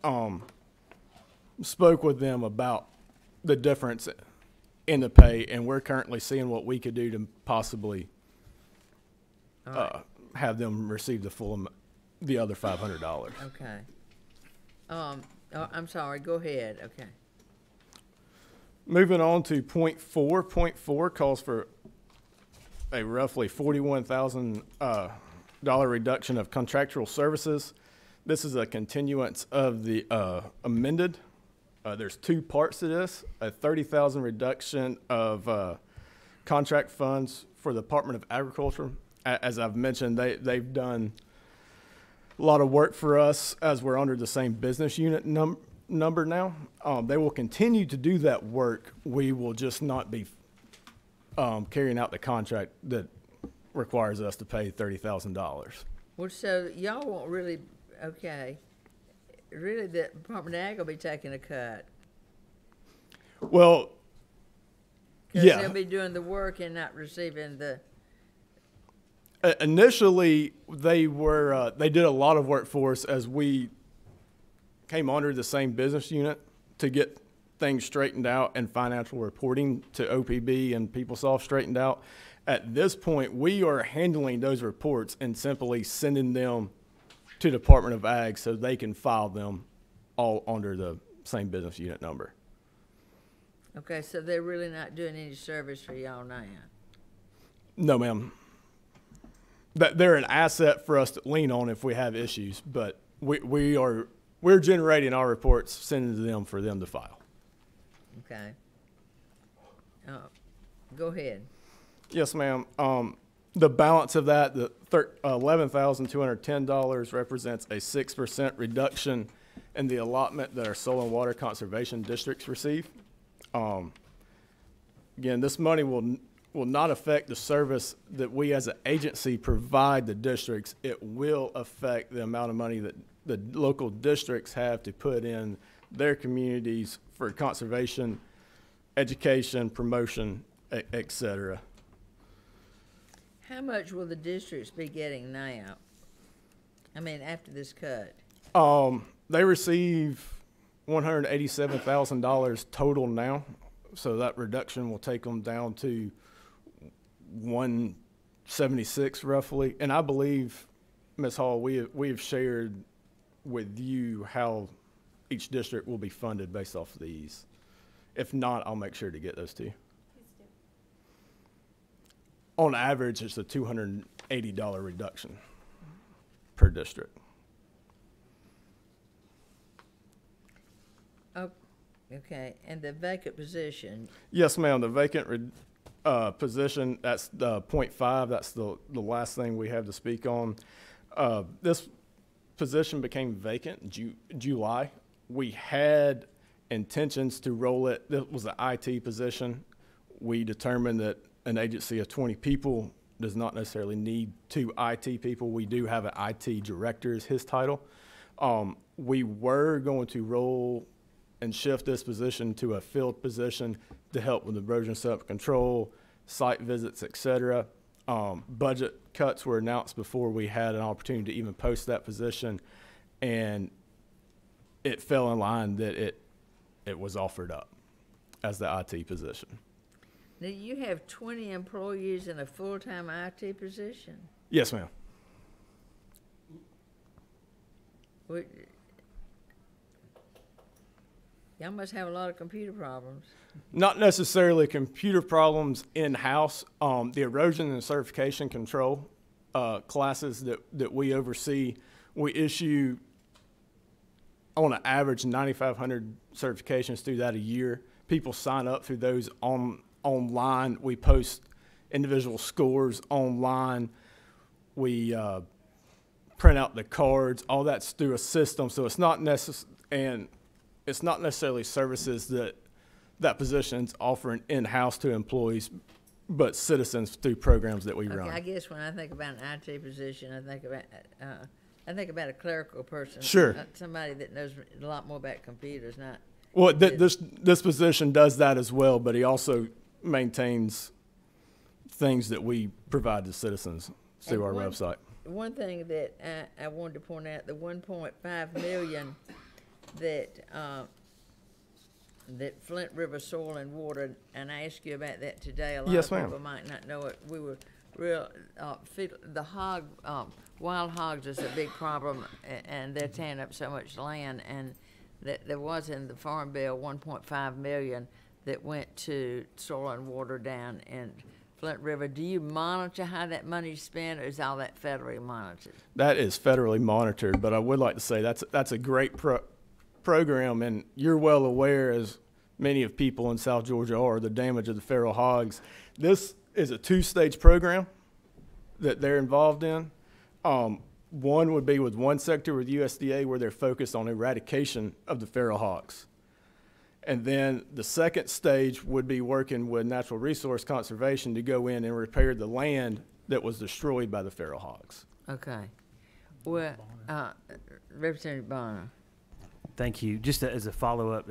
spoke with them about the difference in the pay, and we're currently seeing what we could do to possibly have them receive the other $500. Okay. I'm sorry, go ahead, okay. Moving on to point 4. Point 4 calls for a roughly $41,000 reduction of contractual services. This is a continuance of the amended. There's 2 parts to this: a $30,000 reduction of contract funds for the Department of Agriculture. As I've mentioned, they've done a lot of work for us as we're under the same business unit number now. They will continue to do that work. We will just not be carrying out the contract that requires us to pay $30,000. Well, so y'all won't really, okay, really the Department of Ag will be taking a cut. Well, yeah. They'll be doing the work and not receiving the... Initially, they did a lot of work for us as we came under the same business unit to get things straightened out and financial reporting to OPB and PeopleSoft straightened out. At this point, we are handling those reports and simply sending them to the Department of Ag so they can file them all under the same business unit number. Okay, so they're really not doing any service for y'all now? No, ma'am. They're an asset for us to lean on if we have issues, but we're generating our reports, sending to them for them to file. Okay. Go ahead. Yes, ma'am. The balance of that, the $11,210 represents a 6% reduction in the allotment that our soil and water conservation districts receive. Again, this money will not affect the service that we as an agency provide the districts. It will affect the amount of money that the local districts have to put in their communities for conservation, education, promotion, et cetera. How much will the districts be getting now? I mean, after this cut? They receive $187,000 total now, so that reduction will take them down to 176 roughly. And I believe, Ms. Hall, we have shared with you how each district will be funded based off of these. If not, I'll make sure to get those to you. On average, it's a $280 reduction per district. Oh, okay, and the vacant position? Yes, ma'am. The vacant position, that's the 0.5. That's the last thing we have to speak on. This position became vacant July. We had intentions to roll it. This was an IT position. We determined that an agency of 20 people does not necessarily need 2 IT people. We do have an IT director is his title. We were going to roll and shift this position to a field position to help with erosion sediment control, site visits, et cetera. Budget cuts were announced before we had an opportunity to even post that position, and it fell in line that it was offered up as the IT position. Now, you have 20 employees in a full-time IT position? Yes, ma'am. Y'all must have a lot of computer problems. Not necessarily computer problems in-house. The erosion and certification control classes that we oversee, we issue on an average 9,500 certifications through that a year. People sign up through those online. We post individual scores online. We print out the cards, all that's through a system. So it's not it's not necessarily services that position's offering in-house to employees, but citizens through programs that we run. I guess when I think about an IT position, I think about a clerical person. Sure. Somebody that knows a lot more about computers, not. Well, this position does that as well, but he also maintains things that we provide to citizens through our website. One thing that I wanted to point out, the 1.5 million that Flint River Soil and Water, and I asked you about that today. A lot Yes, of ma'am. people might not know it. We were real, wild hogs is a big problem, and they're tearing up so much land, and that there was in the Farm Bill 1.5 million that went to soil and water down in Flint River. Do you monitor how that money's spent, or is all that federally monitored? That is federally monitored, but I would like to say that's a great program, and you're well aware, as many of people in South Georgia are, the damage of the feral hogs. This is a two-stage program that they're involved in. One would be with one sector with USDA, where they're focused on eradication of the feral hogs. And then the second stage would be working with Natural Resource Conservation to go in and repair the land that was destroyed by the feral hogs. Okay. Well, Representative Bonner. Thank you. Just as a follow-up,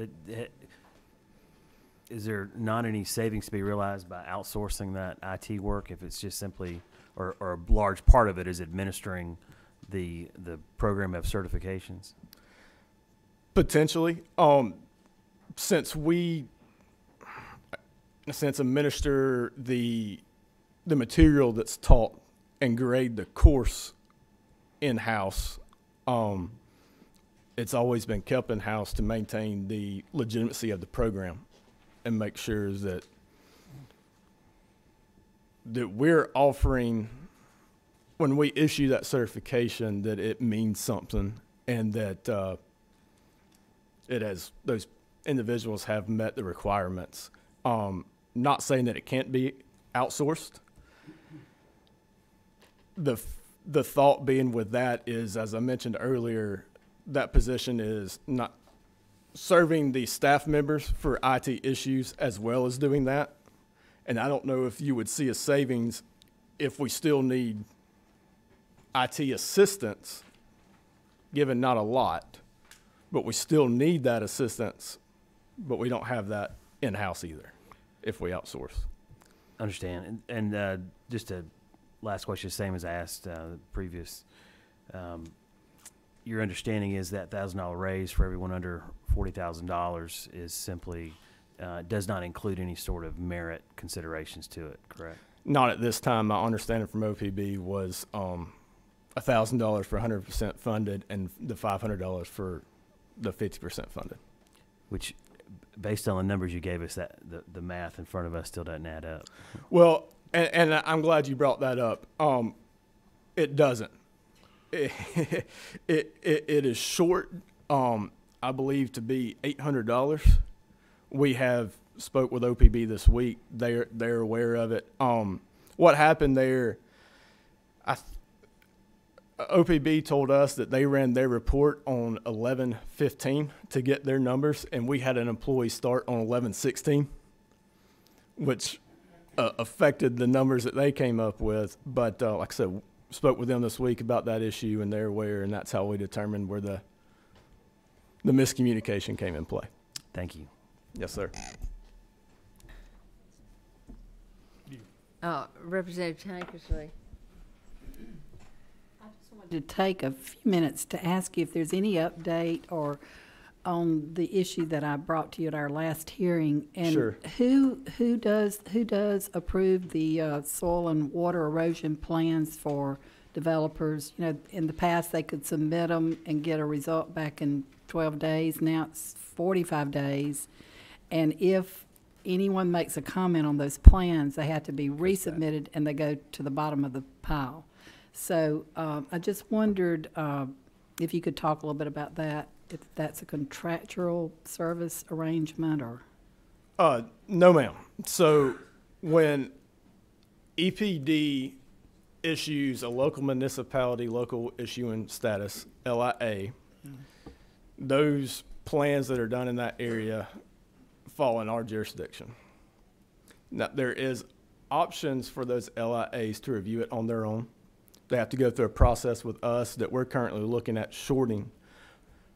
is there not any savings to be realized by outsourcing that IT work if it's just simply, or a large part of it is administering the program of certifications? Potentially. Since we, in a sense, administer the material that's taught and grade the course in-house, it's always been kept in-house to maintain the legitimacy of the program and make sure that we're offering, when we issue that certification, that it means something, and that it has, those individuals have met the requirements. Not saying that it can't be outsourced. The thought being with that is, as I mentioned earlier, that position is not serving the staff members for IT issues as well as doing that. And I don't know if you would see a savings if we still need IT assistance, given not a lot, but we still need that assistance, but we don't have that in-house either if we outsource. Understand. And just a last question, same as I asked the previous. Your understanding is that $1,000 raise for everyone under $40,000 is simply does not include any sort of merit considerations to it, correct? Not at this time. My understanding from OPB was $1,000 for 100% funded and the $500 for the 50% funded. Which, based on the numbers you gave us, that the math in front of us still doesn't add up. Well, and I'm glad you brought that up. It doesn't. It is short, I believe, to be $800. We have spoke with OPB this week. They're aware of it. What happened there, OPB told us that they ran their report on 11/15 to get their numbers, and we had an employee start on 11/16, which affected the numbers that they came up with. But like I said, spoke with them this week about that issue, and they're aware, and that's how we determined where the miscommunication came in play. Thank you. Yes, sir. Representative Tankersley. To take a few minutes to ask you if there's any update or on the issue that I brought to you at our last hearing, and sure. who does approve the soil and water erosion plans for developers? You know, in the past they could submit them and get a result back in 12 days. Now it's 45 days, and if anyone makes a comment on those plans, they have to be resubmitted and they go to the bottom of the pile. So I just wondered if you could talk a little bit about that, if that's a contractual service arrangement or? No, ma'am. So when EPD issues a local municipality, local issuing status, LIA, those plans that are done in that area fall in our jurisdiction. Now, there is options for those LIAs to review it on their own. They have to go through a process with us that we're currently looking at shorting,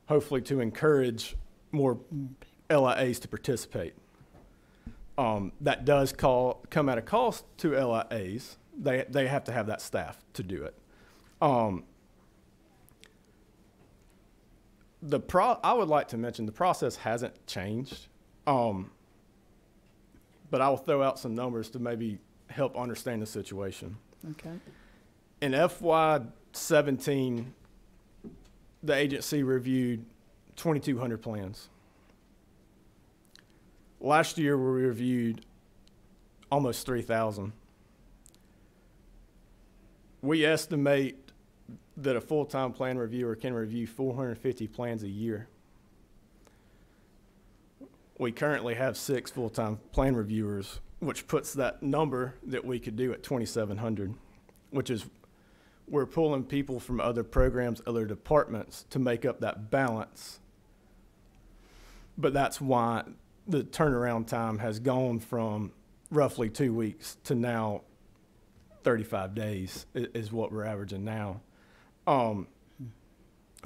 hopefully to encourage more LIAs to participate. That does come at a cost to LIAs. They have to have that staff to do it. I would like to mention the process hasn't changed, but I will throw out some numbers to maybe help understand the situation. Okay. In FY17, the agency reviewed 2,200 plans. Last year, we reviewed almost 3,000. We estimate that a full-time plan reviewer can review 450 plans a year. We currently have 6 full-time plan reviewers, which puts that number that we could do at 2,700, which is we're pulling people from other programs, other departments to make up that balance. But that's why the turnaround time has gone from roughly 2 weeks to now 35 days is what we're averaging now.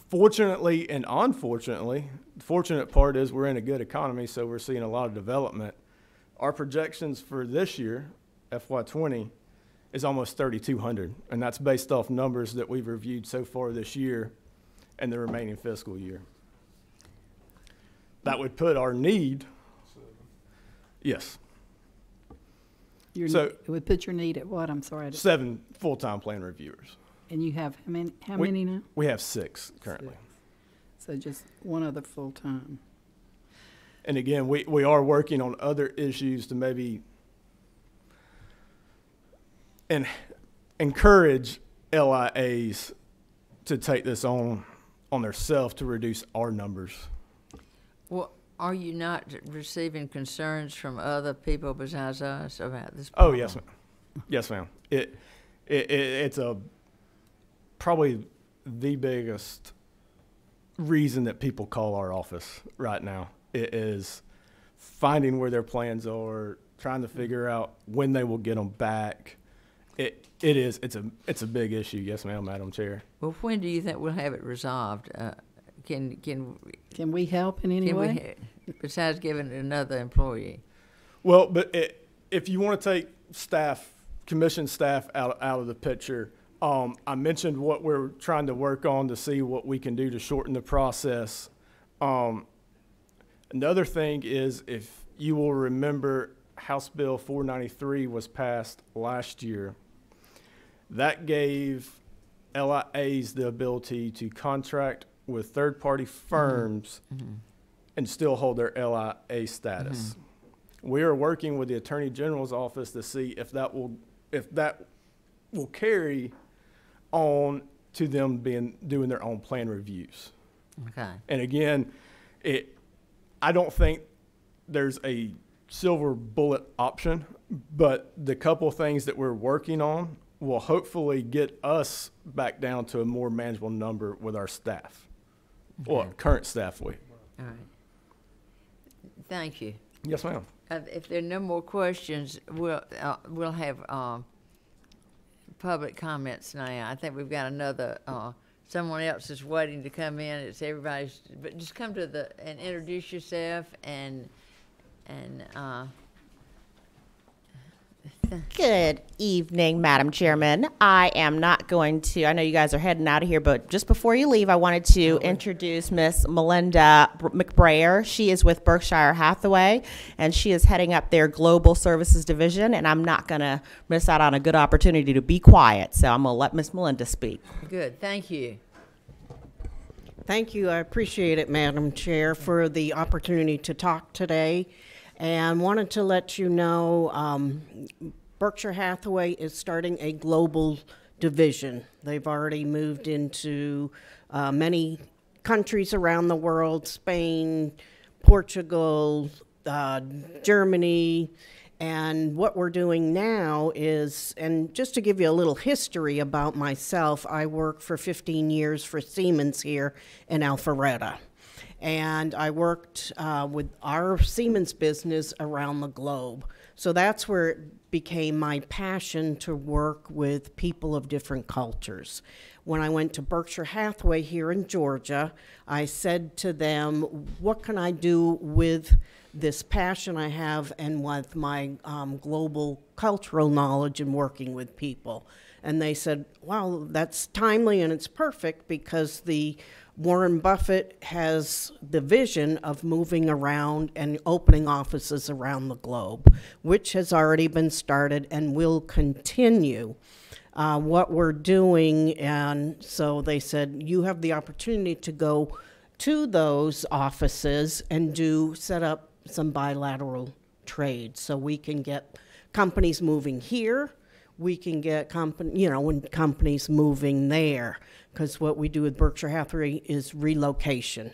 Fortunately and unfortunately, the fortunate part is we're in a good economy, so we're seeing a lot of development. Our projections for this year, FY20, is almost 3,200, and that's based off numbers that we've reviewed so far this year and the remaining fiscal year. That would put our need, yes. So it would put your need at what? I'm sorry. 7 full-time plan reviewers. And you have how many now? We have 6 currently. 6. So just one other full-time. And again, we are working on other issues to maybe encourage LIAs to take this on themselves to reduce our numbers. Well, are you not receiving concerns from other people besides us about this problem? Oh, yes, ma'am. Yes, ma'am. It's probably the biggest reason that people call our office right now. It is finding where their plans are, trying to figure out when they will get them back. It's a big issue. Yes, ma'am, Madam Chair. Well, when do you think we'll have it resolved? Can we help in any way? Besides giving it another employee? Well, but if you want to take staff, commission staff out of the picture, I mentioned what we're trying to work on to see what we can do to shorten the process. Another thing is, if you will remember, House Bill 493 was passed last year. That gave LIAs the ability to contract with third-party firms and still hold their LIA status. We are working with the Attorney General's office to see if that will carry on to them doing their own plan reviews. Okay. And again, I don't think there's a silver bullet option, but the couple things that we're working on will hopefully get us back down to a more manageable number with our staff, or current staff. All right. Thank you. Yes, ma'am. If there are no more questions, we'll have public comments now. I think we've got another. Someone else is waiting to come in. It's everybody's, but just come to and introduce yourself and. Good evening, Madam Chairman. I am not going to, I know you guys are heading out of here, but just before you leave, I wanted to introduce Miss Melinda Mcbrayer. She is with Berkshire Hathaway, and she is heading up their Global Services Division, and I'm not going to miss out on a good opportunity to be quiet, so I'm going to let Miss Melinda speak. Good, thank you. Thank you. I appreciate it, Madam Chair, for the opportunity to talk today. And wanted to let you know Berkshire Hathaway is starting a global division. They've already moved into many countries around the world, Spain, Portugal, Germany, And what we're doing now is, and just to give you a little history about myself, I worked for 15 years for Siemens here in Alpharetta. And I worked with our Siemens business around the globe. So that's where it became my passion to work with people of different cultures. When I went to Berkshire Hathaway here in Georgia, I said to them, what can I do with this passion I have and with my global cultural knowledge and working with people? And they said, well, that's timely and it's perfect because the Warren Buffett has the vision of moving around and opening offices around the globe, which has already been started and will continue. What we're doing, and so they said, you have the opportunity to go to those offices and set up some bilateral trade so we can get companies moving here, we can get companies moving there. Because what we do with Berkshire Hathaway is relocation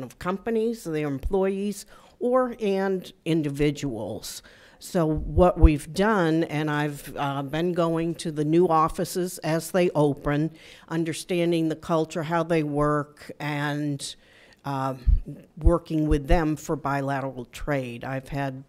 of companies, their employees, and individuals. So what we've done, and I've been going to the new offices as they open, understanding the culture, how they work, and working with them for bilateral trade. I've had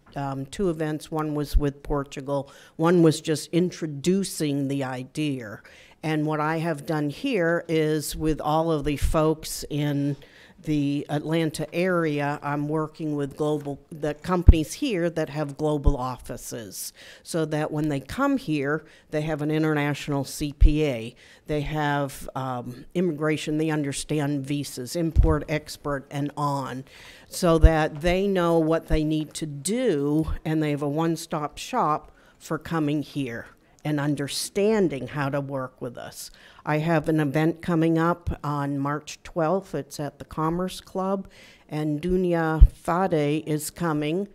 2 events. One was with Portugal. One was just introducing the idea. And what I have done here is with all of the folks in the Atlanta area, I'm working with the companies here that have global offices so that when they come here, they have an international CPA. They have immigration, they understand visas, import, export, and on, so that they know what they need to do and they have a one-stop shop for coming here and understanding how to work with us. I have an event coming up on March 12th. It's at the Commerce Club, and Dunya Fade is coming.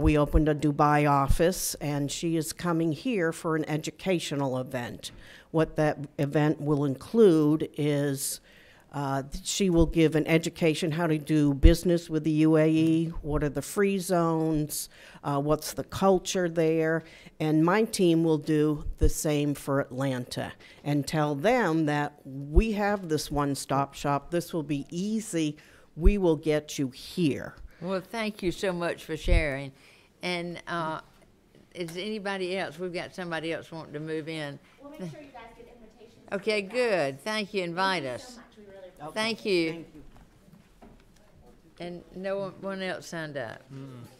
We opened a Dubai office, and she is coming here for an educational event. What that event will include is she will give an education how to do business with the UAE, what are the free zones, what's the culture there, and my team will do the same for Atlanta and tell them that we have this one-stop shop, this will be easy, we will get you here. Well, thank you so much for sharing. And is anybody else, we've got somebody else wanting to move in. We'll make sure you guys get invitations. Okay, good. Thank you. Invite us. Okay. Thank you. And no one else signed up.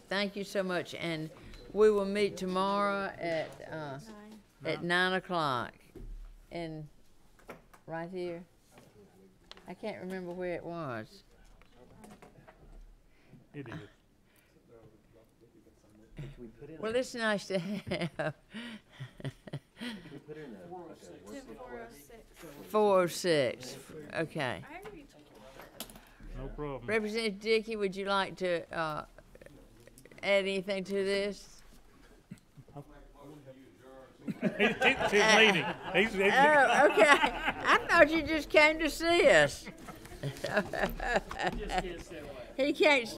Thank you so much. And we will meet tomorrow at 9 o'clock. And right here. I can't remember where it was. It is. Well, it's nice to have. 406. Okay. No problem. Representative Dickey, would you like to add anything to this? He's leading. Oh, okay. I thought you just came to see us. He can't.